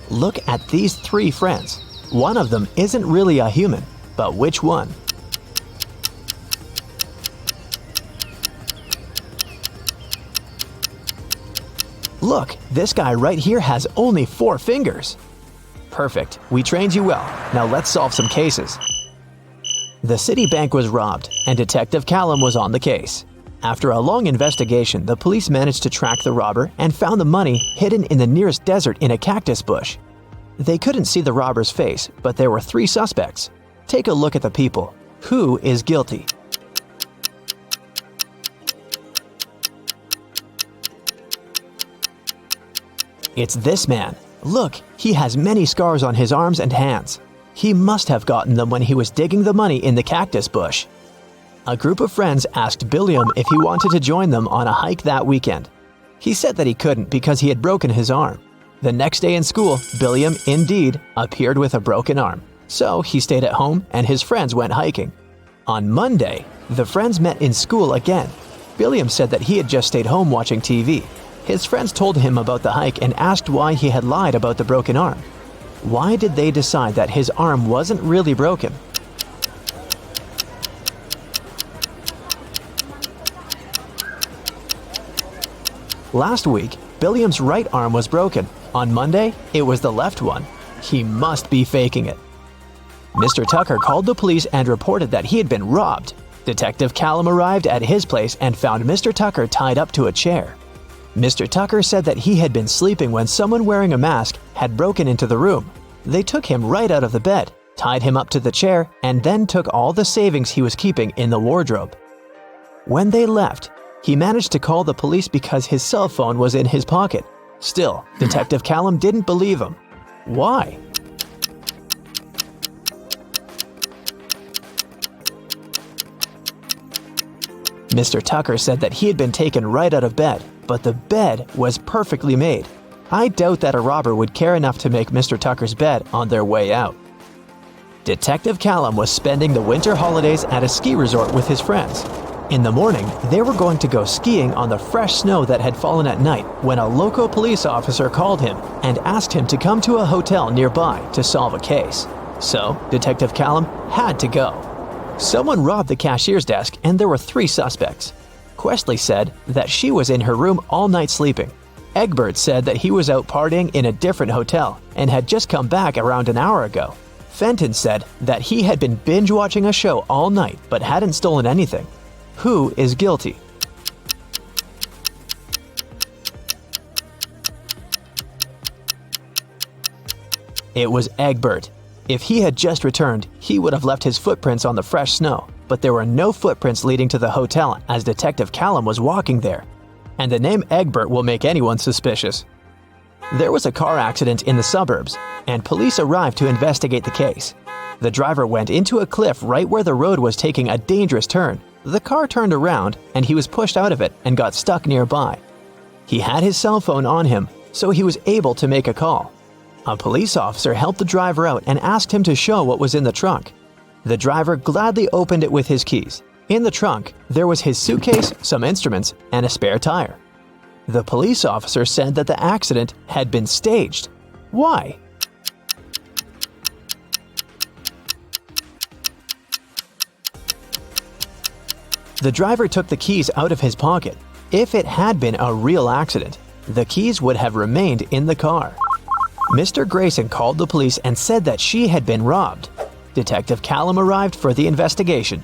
Look at these 3 friends. One of them isn't really a human, but which one? Look, this guy right here has only 4 fingers. Perfect, we trained you well. Now let's solve some cases. The Citibank was robbed, and Detective Callum was on the case. After a long investigation, the police managed to track the robber and found the money hidden in the nearest desert in a cactus bush. They couldn't see the robber's face, but there were 3 suspects. Take a look at the people. Who is guilty? It's this man. Look, he has many scars on his arms and hands. He must have gotten them when he was digging the money in the cactus bush. A group of friends asked Billiam if he wanted to join them on a hike that weekend. He said that he couldn't because he had broken his arm. The next day in school, Billiam, indeed, appeared with a broken arm. So he stayed at home and his friends went hiking. On Monday, The friends met in school again. Billiam said that he had just stayed home watching TV. His friends told him about the hike and asked why he had lied about the broken arm. Why did they decide that his arm wasn't really broken? Last week, Billiam's right arm was broken. On Monday, it was the left one. He must be faking it. Mr. Tucker called the police and reported that he had been robbed. Detective Callum arrived at his place and found Mr. Tucker tied up to a chair. Mr. Tucker said that he had been sleeping when someone wearing a mask had broken into the room. They took him right out of the bed, tied him up to the chair, and then took all the savings he was keeping in the wardrobe. When they left, he managed to call the police because his cell phone was in his pocket. Still, Detective Callum didn't believe him. Why? Mr. Tucker said that he had been taken right out of bed, but the bed was perfectly made. I doubt that a robber would care enough to make Mr. Tucker's bed on their way out. Detective Callum was spending the winter holidays at a ski resort with his friends. In the morning, they were going to go skiing on the fresh snow that had fallen at night when a local police officer called him and asked him to come to a hotel nearby to solve a case. So, Detective Callum had to go. Someone robbed the cashier's desk and there were 3 suspects. Questley said that she was in her room all night sleeping. Egbert said that he was out partying in a different hotel and had just come back around an hour ago. Fenton said that he had been binge-watching a show all night but hadn't stolen anything. Who is guilty? It was Egbert. If he had just returned, he would have left his footprints on the fresh snow, but there were no footprints leading to the hotel as Detective Callum was walking there. And the name Egbert will make anyone suspicious. There was a car accident in the suburbs, and police arrived to investigate the case. The driver went into a cliff right where the road was taking a dangerous turn. The car turned around, and he was pushed out of it and got stuck nearby. He had his cell phone on him, so he was able to make a call. A police officer helped the driver out and asked him to show what was in the trunk. The driver gladly opened it with his keys. In the trunk, there was his suitcase, some instruments, and a spare tire. The police officer said that the accident had been staged. Why? The driver took the keys out of his pocket. If it had been a real accident, the keys would have remained in the car. Mr. Grayson called the police and said that she had been robbed. Detective Callum arrived for the investigation.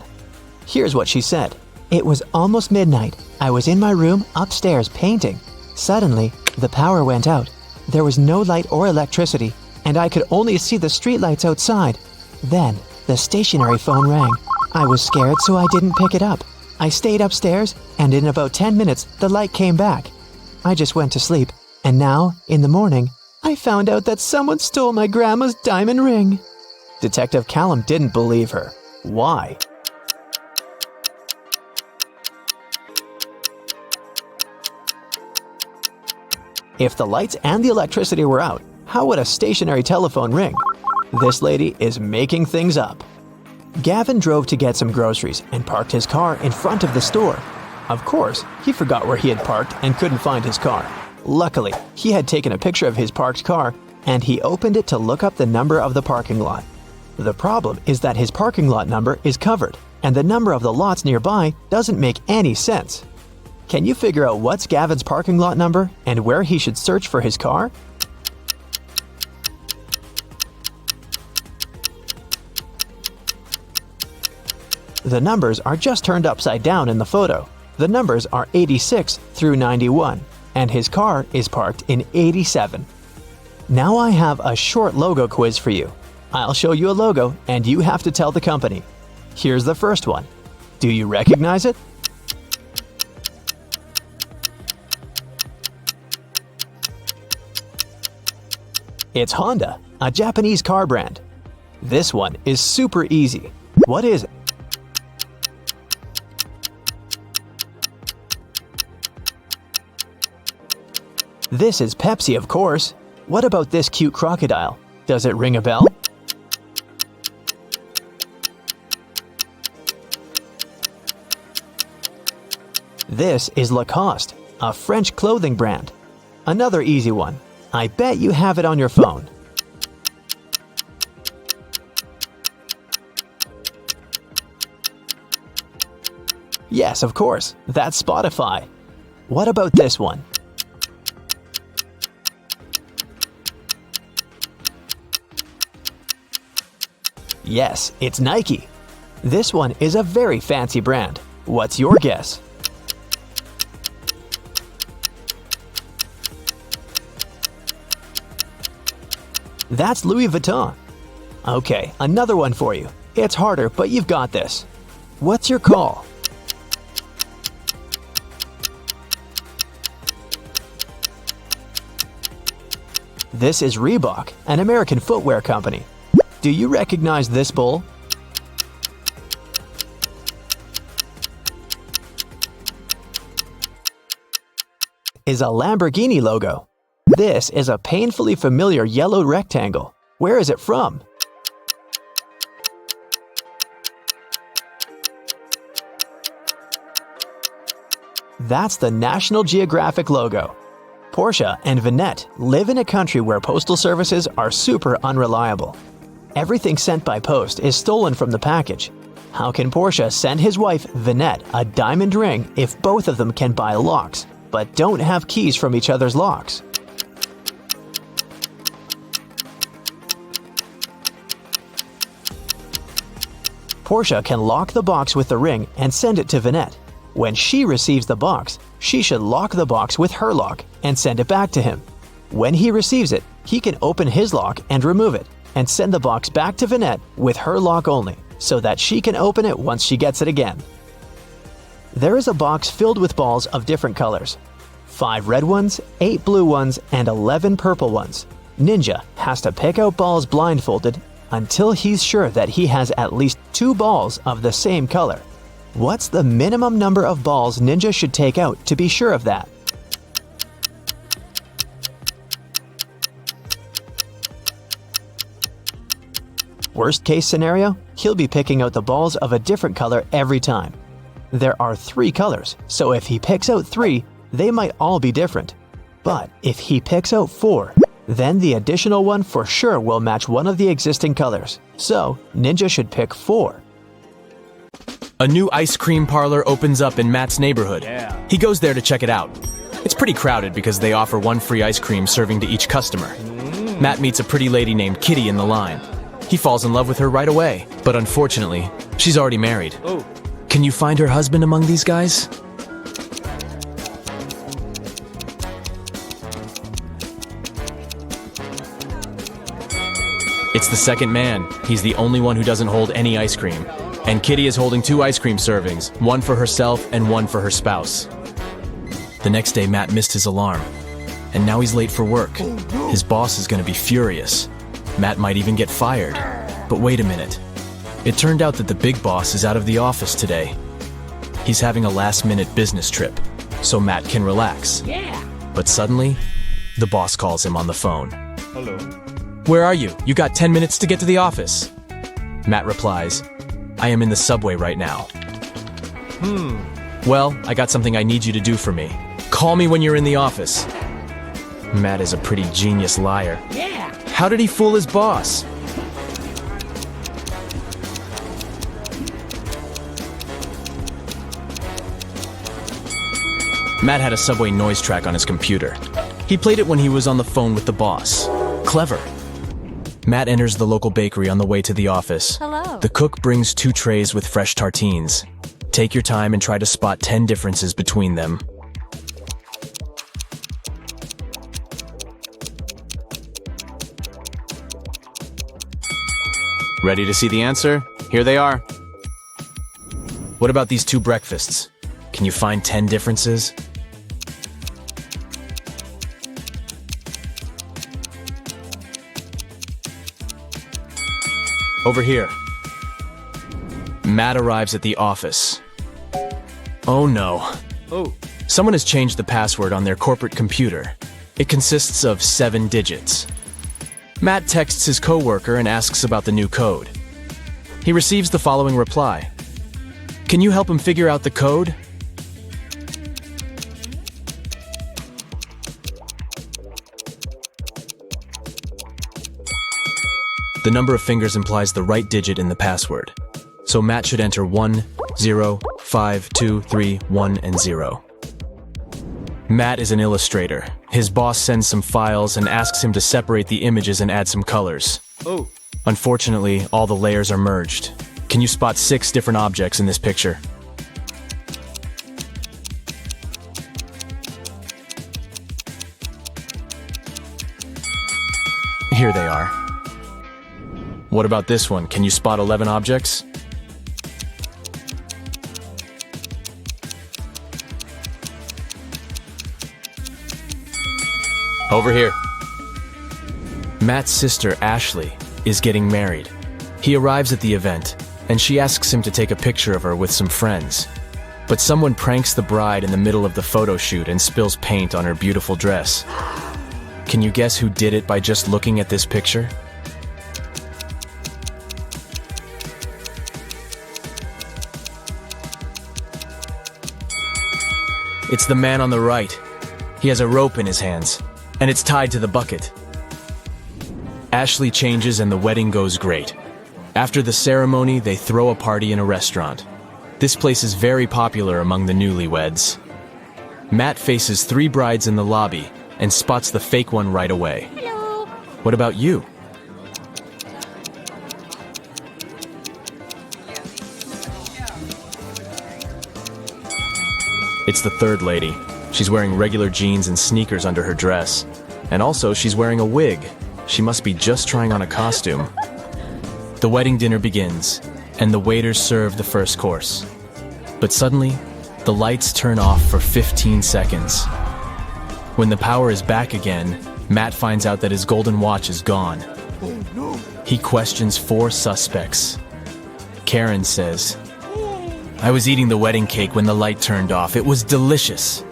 Here's what she said. It was almost midnight. I was in my room upstairs painting. Suddenly, the power went out. There was no light or electricity, and I could only see the streetlights outside. Then, the stationary phone rang. I was scared, so I didn't pick it up. I stayed upstairs, and in about 10 minutes, the light came back. I just went to sleep, and now, in the morning, I found out that someone stole my grandma's diamond ring. Detective Callum didn't believe her. Why? If the lights and the electricity were out, how would a stationary telephone ring? This lady is making things up. Gavin drove to get some groceries and parked his car in front of the store. Of course, he forgot where he had parked and couldn't find his car. Luckily, he had taken a picture of his parked car and he opened it to look up the number of the parking lot. The problem is that his parking lot number is covered and the number of the lots nearby doesn't make any sense. Can you figure out what's Gavin's parking lot number and where he should search for his car? The numbers are just turned upside down in the photo. The numbers are 86 through 91, and his car is parked in 87. Now I have a short logo quiz for you. I'll show you a logo, and you have to tell the company. Here's the first one. Do you recognize it? It's Honda, a Japanese car brand. This one is super easy. What is it? This is Pepsi, of course. What about this cute crocodile? Does it ring a bell? This is Lacoste, a French clothing brand. Another easy one. I bet you have it on your phone. Yes, of course. That's Spotify. What about this one? Yes, it's Nike. This one is a very fancy brand. What's your guess? That's Louis Vuitton. Okay, another one for you. It's harder, but you've got this. What's your call? This is Reebok, an American footwear company. Do you recognize this bull? Is a Lamborghini logo. This is a painfully familiar yellow rectangle. Where is it from? That's the National Geographic logo. Porsche and Vinette live in a country where postal services are super unreliable. Everything sent by post is stolen from the package. How can Porsche send his wife, Vinette, a diamond ring if both of them can buy locks, but don't have keys from each other's locks? Porsche can lock the box with the ring and send it to Vinette. When she receives the box, she should lock the box with her lock and send it back to him. When he receives it, he can open his lock and remove it, and send the box back to Vinette with her lock only, so that she can open it once she gets it again. There is a box filled with balls of different colors. 5 red ones, 8 blue ones, and 11 purple ones. Ninja has to pick out balls blindfolded until he's sure that he has at least 2 balls of the same color. What's the minimum number of balls Ninja should take out to be sure of that? Worst case scenario, he'll be picking out the balls of a different color every time. There are 3 colors, so if he picks out 3, they might all be different. But if he picks out 4, then the additional one for sure will match one of the existing colors. So, Ninja should pick 4. A new ice cream parlor opens up in Matt's neighborhood. He goes there to check it out. It's pretty crowded because they offer 1 free ice cream serving to each customer. Matt meets a pretty lady named Kitty in the line. He falls in love with her right away, but unfortunately, she's already married. Can you find her husband among these guys? It's the second man. He's the only one who doesn't hold any ice cream. And Kitty is holding 2 ice cream servings, one for herself and one for her spouse. The next day, Matt missed his alarm, and now he's late for work. His boss is going to be furious. Matt might even get fired. But wait a minute. It turned out that the big boss is out of the office today. He's having a last-minute business trip, so Matt can relax. But suddenly, the boss calls him on the phone. Hello. Where are you? You got 10 minutes to get to the office. Matt replies, I am in the subway right now. Well, I got something I need you to do for me. Call me when you're in the office. Matt is a pretty genius liar. How did he fool his boss? Matt had a subway noise track on his computer. He played it when he was on the phone with the boss. Clever. Matt enters the local bakery on the way to the office. Hello. The cook brings 2 trays with fresh tartines. Take your time and try to spot 10 differences between them. Ready to see the answer? Here they are. What about these 2 breakfasts? Can you find 10 differences? Over here. Matt arrives at the office. Oh no. Someone has changed the password on their corporate computer. It consists of 7 digits. Matt texts his coworker and asks about the new code. He receives the following reply. Can you help him figure out the code? The number of fingers implies the right digit in the password. So Matt should enter 1, 0, 5, 2, 3, 1, and 0. Matt is an illustrator. His boss sends some files and asks him to separate the images and add some colors. Oh. Unfortunately, all the layers are merged. Can you spot 6 different objects in this picture? Here they are. What about this one? Can you spot 11 objects? Over here. Matt's sister, Ashley, is getting married. He arrives at the event, and she asks him to take a picture of her with some friends. But someone pranks the bride in the middle of the photo shoot and spills paint on her beautiful dress. Can you guess who did it by just looking at this picture? It's the man on the right. He has a rope in his hands, and it's tied to the bucket. Ashley changes and the wedding goes great. After the ceremony, they throw a party in a restaurant. This place is very popular among the newlyweds. Matt faces 3 brides in the lobby and spots the fake one right away. Hello. What about you? It's the third lady. She's wearing regular jeans and sneakers under her dress. And also, she's wearing a wig. She must be just trying on a costume. The wedding dinner begins, and the waiters serve the first course. But suddenly, the lights turn off for 15 seconds. When the power is back again, Matt finds out that his golden watch is gone. He questions 4 suspects. Karen says, "I was eating the wedding cake when the light turned off. It was delicious."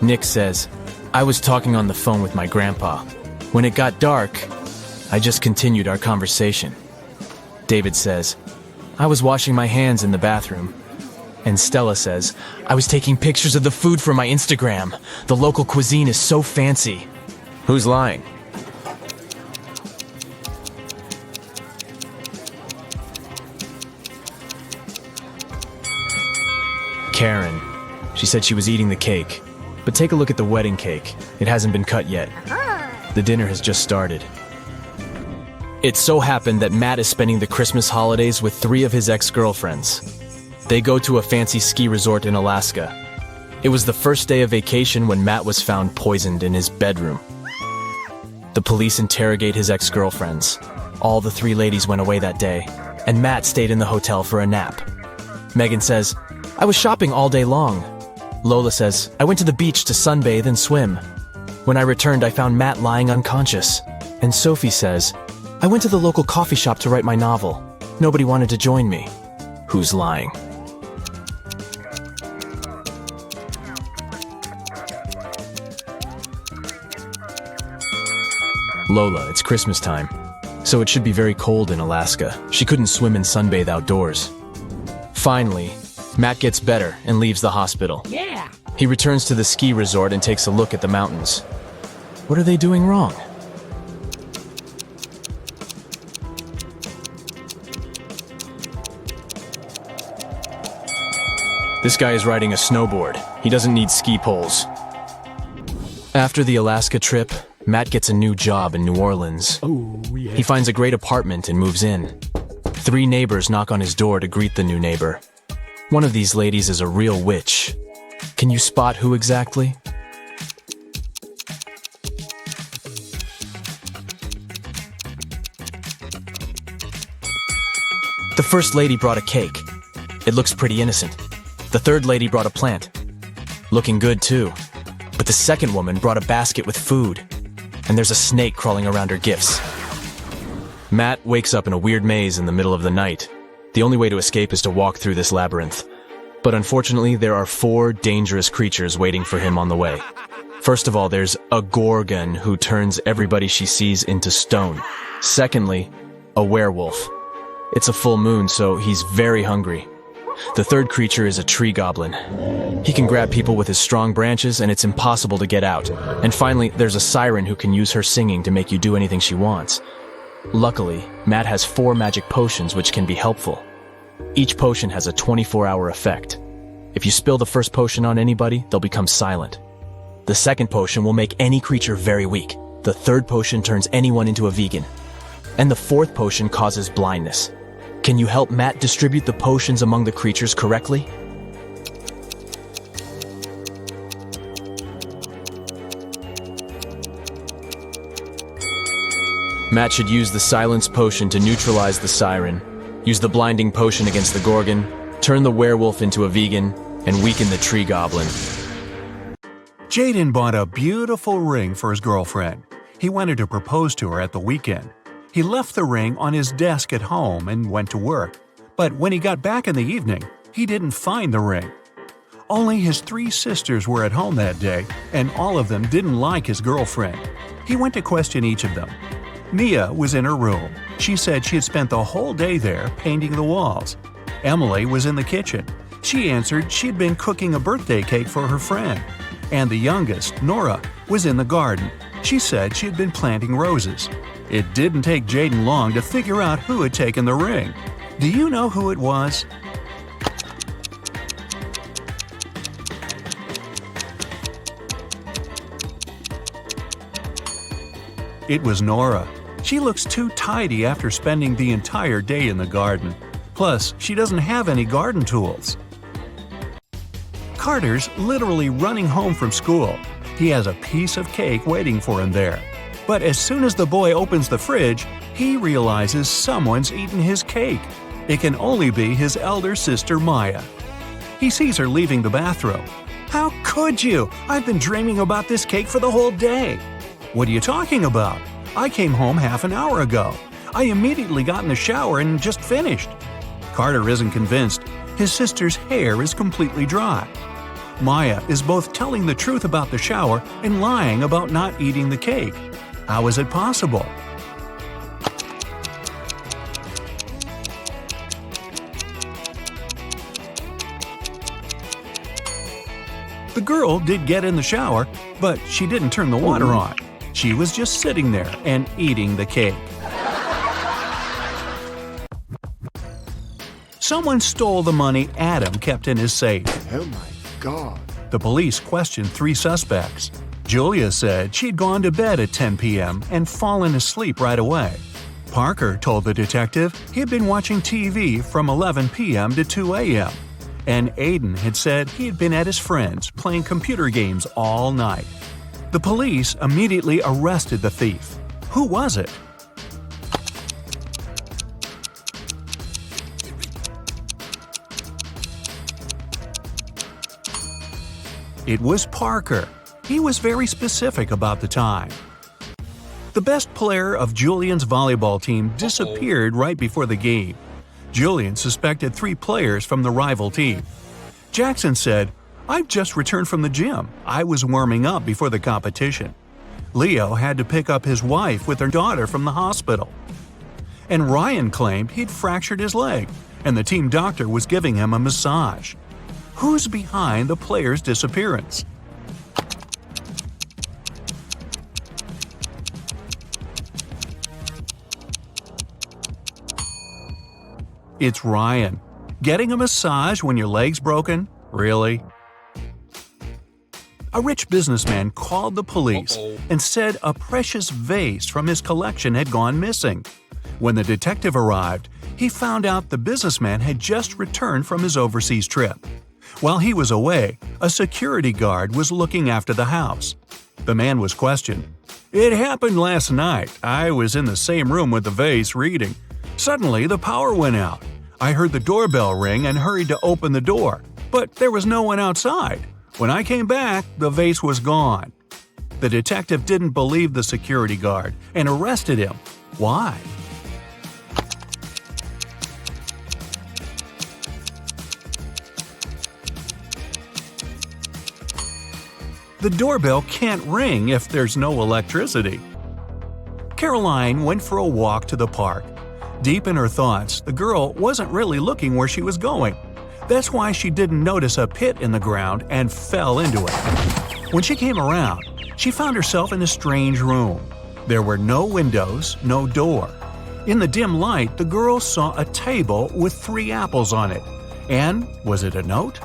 Nick says, "I was talking on the phone with my grandpa. When it got dark, I just continued our conversation." David says, "I was washing my hands in the bathroom." And Stella says, "I was taking pictures of the food for my Instagram. The local cuisine is so fancy." Who's lying? Karen. She said she was eating the cake. But take a look at the wedding cake. It hasn't been cut yet. The dinner has just started. It so happened that Matt is spending the Christmas holidays with 3 of his ex-girlfriends. They go to a fancy ski resort in Alaska. It was the first day of vacation when Matt was found poisoned in his bedroom. The police interrogate his ex-girlfriends. All the 3 ladies went away that day, and Matt stayed in the hotel for a nap. Megan says, "I was shopping all day long." Lola says, "I went to the beach to sunbathe and swim. When I returned, I found Matt lying unconscious." And Sophie says, "I went to the local coffee shop to write my novel. Nobody wanted to join me." Who's lying? Lola, it's Christmas time, so it should be very cold in Alaska. She couldn't swim and sunbathe outdoors. Finally, Matt gets better and leaves the hospital. Yeah. He returns to the ski resort and takes a look at the mountains. What are they doing wrong? This guy is riding a snowboard. He doesn't need ski poles. After the Alaska trip, Matt gets a new job in New Orleans. He finds a great apartment and moves in. 3 neighbors knock on his door to greet the new neighbor. One of these ladies is a real witch. Can you spot who exactly? The first lady brought a cake. It looks pretty innocent. The third lady brought a plant. Looking good too. But the second woman brought a basket with food. And there's a snake crawling around her gifts. Matt wakes up in a weird maze in the middle of the night. The only way to escape is to walk through this labyrinth. But unfortunately, there are 4 dangerous creatures waiting for him on the way. First of all, there's a Gorgon who turns everybody she sees into stone. Secondly, a werewolf. It's a full moon, so he's very hungry. The third creature is a tree goblin. He can grab people with his strong branches, and it's impossible to get out. And finally, there's a siren who can use her singing to make you do anything she wants. Luckily, Matt has 4 magic potions which can be helpful. Each potion has a 24-hour effect. If you spill the first potion on anybody, they'll become silent. The second potion will make any creature very weak. The third potion turns anyone into a vegan. And the fourth potion causes blindness. Can you help Matt distribute the potions among the creatures correctly? Matt should use the silence potion to neutralize the siren, use the blinding potion against the Gorgon, turn the werewolf into a vegan, and weaken the tree goblin. Jaden bought a beautiful ring for his girlfriend. He wanted to propose to her at the weekend. He left the ring on his desk at home and went to work. But when he got back in the evening, he didn't find the ring. Only his 3 sisters were at home that day, and all of them didn't like his girlfriend. He went to question each of them. Mia was in her room. She said she had spent the whole day there painting the walls. Emily was in the kitchen. She answered she'd been cooking a birthday cake for her friend. And the youngest, Nora, was in the garden. She said she had been planting roses. It didn't take Jaden long to figure out who had taken the ring. Do you know who it was? It was Nora. She looks too tidy after spending the entire day in the garden. Plus, she doesn't have any garden tools. Carter's literally running home from school. He has a piece of cake waiting for him there. But as soon as the boy opens the fridge, he realizes someone's eaten his cake. It can only be his elder sister Maya. He sees her leaving the bathroom. "How could you? I've been dreaming about this cake for the whole day." "What are you talking about? I came home half an hour ago. I immediately got in the shower and just finished." Carter isn't convinced. His sister's hair is completely dry. Maya is both telling the truth about the shower and lying about not eating the cake. How is it possible? The girl did get in the shower, but she didn't turn the water on. She was just sitting there and eating the cake. Someone stole the money Adam kept in his safe. Oh my God. The police questioned 3 suspects. Julia said she'd gone to bed at 10 p.m. and fallen asleep right away. Parker told the detective he'd been watching TV from 11 p.m. to 2 a.m. And Aiden had said he'd been at his friend's playing computer games all night. The police immediately arrested the thief. Who was it? It was Parker. He was very specific about the time. The best player of Julian's volleyball team disappeared right before the game. Julian suspected 3 players from the rival team. Jackson said, "I've just returned from the gym. I was warming up before the competition." Leo had to pick up his wife with her daughter from the hospital. And Ryan claimed he'd fractured his leg, and the team doctor was giving him a massage. Who's behind the player's disappearance? It's Ryan. Getting a massage when your leg's broken? Really? A rich businessman called the police and said a precious vase from his collection had gone missing. When the detective arrived, he found out the businessman had just returned from his overseas trip. While he was away, a security guard was looking after the house. The man was questioned. "It happened last night. I was in the same room with the vase reading. Suddenly, the power went out. I heard the doorbell ring and hurried to open the door, but there was no one outside. When I came back, the vase was gone." The detective didn't believe the security guard and arrested him. Why? The doorbell can't ring if there's no electricity. Caroline went for a walk to the park. Deep in her thoughts, the girl wasn't really looking where she was going. That's why she didn't notice a pit in the ground and fell into it. When she came around, she found herself in a strange room. There were no windows, no door. In the dim light, the girl saw a table with 3 apples on it. And was it a note?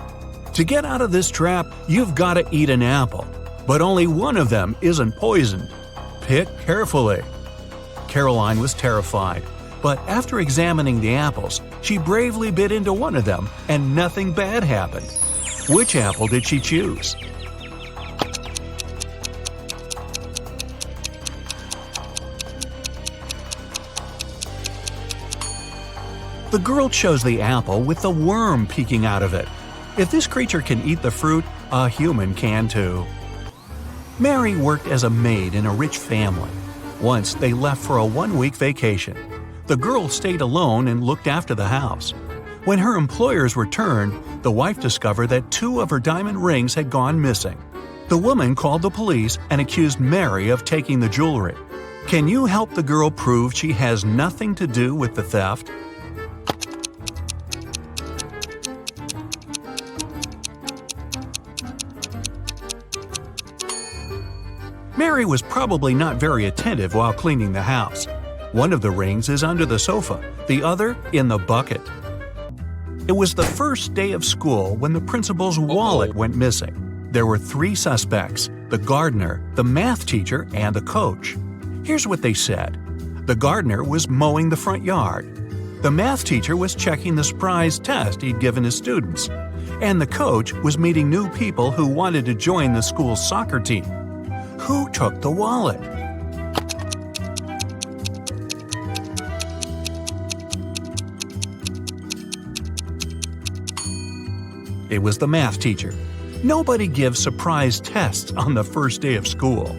To get out of this trap, you've got to eat an apple. But only one of them isn't poisoned. Pick carefully. Caroline was terrified, but after examining the apples, she bravely bit into one of them and nothing bad happened. Which apple did she choose? The girl chose the apple with the worm peeking out of it. If this creature can eat the fruit, a human can too. Mary worked as a maid in a rich family. Once they left for a 1-week vacation. The girl stayed alone and looked after the house. When her employers returned, the wife discovered that 2 of her diamond rings had gone missing. The woman called the police and accused Mary of taking the jewelry. Can you help the girl prove she has nothing to do with the theft? Mary was probably not very attentive while cleaning the house. One of the rings is under the sofa, the other in the bucket. It was the first day of school when the principal's wallet went missing. There were 3 suspects: the gardener, the math teacher, and the coach. Here's what they said. The gardener was mowing the front yard. The math teacher was checking the surprise test he'd given his students. And the coach was meeting new people who wanted to join the school's soccer team. Who took the wallet? It was the math teacher. Nobody gives surprise tests on the first day of school.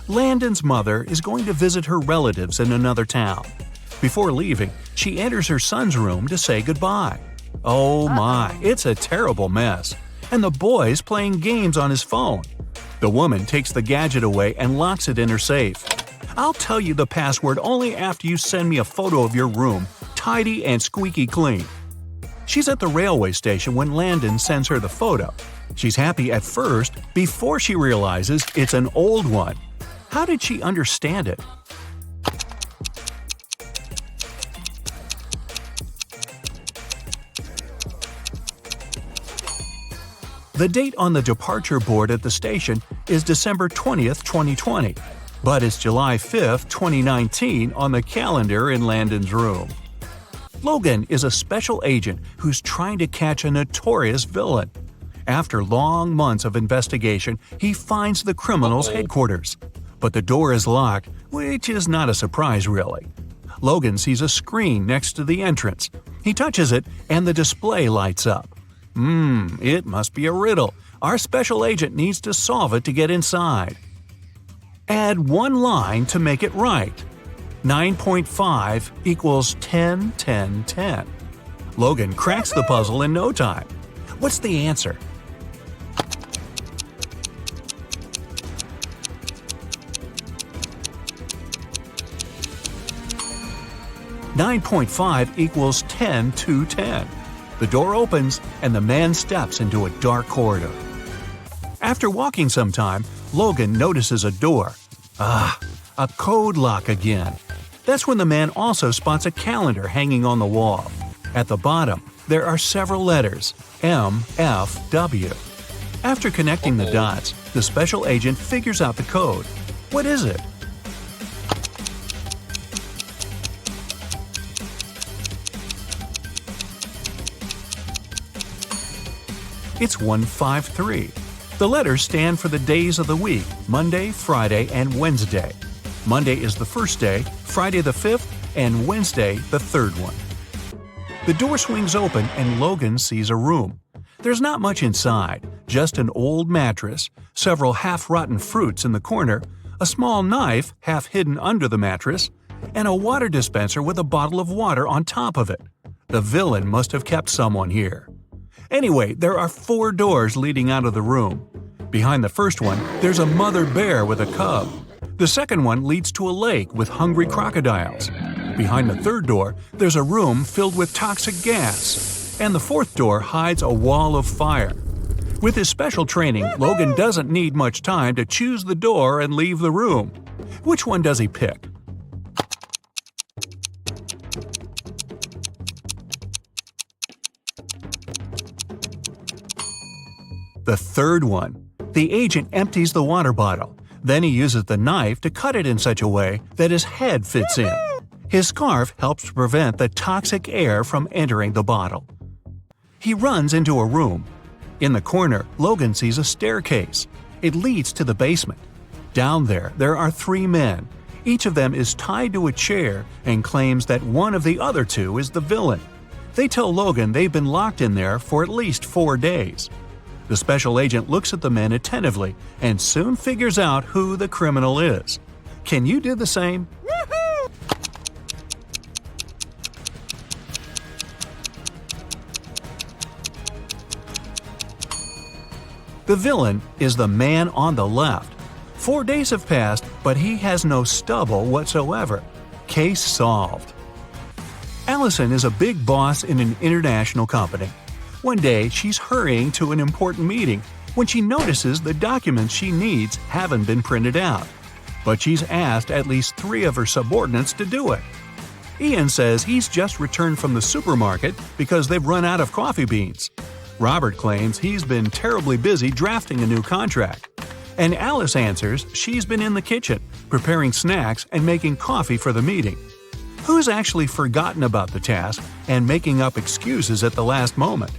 Landon's mother is going to visit her relatives in another town. Before leaving, she enters her son's room to say goodbye. Oh my, it's a terrible mess. And the boy's playing games on his phone. The woman takes the gadget away and locks it in her safe. I'll tell you the password only after you send me a photo of your room, tidy and squeaky clean. She's at the railway station when Landon sends her the photo. She's happy at first before she realizes it's an old one. How did she understand it? The date on the departure board at the station is December 20th, 2020, but it's July 5th, 2019 on the calendar in Landon's room. Logan is a special agent who's trying to catch a notorious villain. After long months of investigation, he finds the criminal's headquarters. But the door is locked, which is not a surprise really. Logan sees a screen next to the entrance. He touches it and the display lights up. It must be a riddle. Our special agent needs to solve it to get inside. Add 1 line to make it right. 9.5 equals 10, 10, 10. Logan cracks the puzzle in no time. What's the answer? .5 equals 10 to 10. The door opens and the man steps into a dark corridor. After walking some time, Logan notices a door. A code lock again. That's when the man also spots a calendar hanging on the wall. At the bottom, there are several letters, M, F, W. After connecting the dots, the special agent figures out the code. What is it? It's 153. The letters stand for the days of the week, Monday, Friday, and Wednesday. Monday is the first day, Friday the 5th, and Wednesday the 3rd one. The door swings open and Logan sees a room. There's not much inside, just an old mattress, several half-rotten fruits in the corner, a small knife half hidden under the mattress, and a water dispenser with a bottle of water on top of it. The villain must have kept someone here. Anyway, there are 4 doors leading out of the room. Behind the first one, there's a mother bear with a cub. The second one leads to a lake with hungry crocodiles. Behind the third door, there's a room filled with toxic gas. And the fourth door hides a wall of fire. With his special training, Logan doesn't need much time to choose the door and leave the room. Which one does he pick? The third one. The agent empties the water bottle. Then he uses the knife to cut it in such a way that his head fits in. His scarf helps to prevent the toxic air from entering the bottle. He runs into a room. In the corner, Logan sees a staircase. It leads to the basement. Down there are 3 men. Each of them is tied to a chair and claims that one of the other 2 is the villain. They tell Logan they've been locked in there for at least 4 days. The special agent looks at the men attentively and soon figures out who the criminal is. Can you do the same? The villain is the man on the left. 4 days have passed, but he has no stubble whatsoever. Case solved. Allison is a big boss in an international company. One day, she's hurrying to an important meeting when she notices the documents she needs haven't been printed out. But she's asked at least 3 of her subordinates to do it. Ian says he's just returned from the supermarket because they've run out of coffee beans. Robert claims he's been terribly busy drafting a new contract. And Alice answers she's been in the kitchen, preparing snacks and making coffee for the meeting. Who's actually forgotten about the task and making up excuses at the last moment?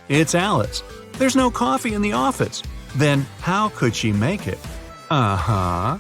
It's Alice. There's no coffee in the office. Then how could she make it? Uh-huh.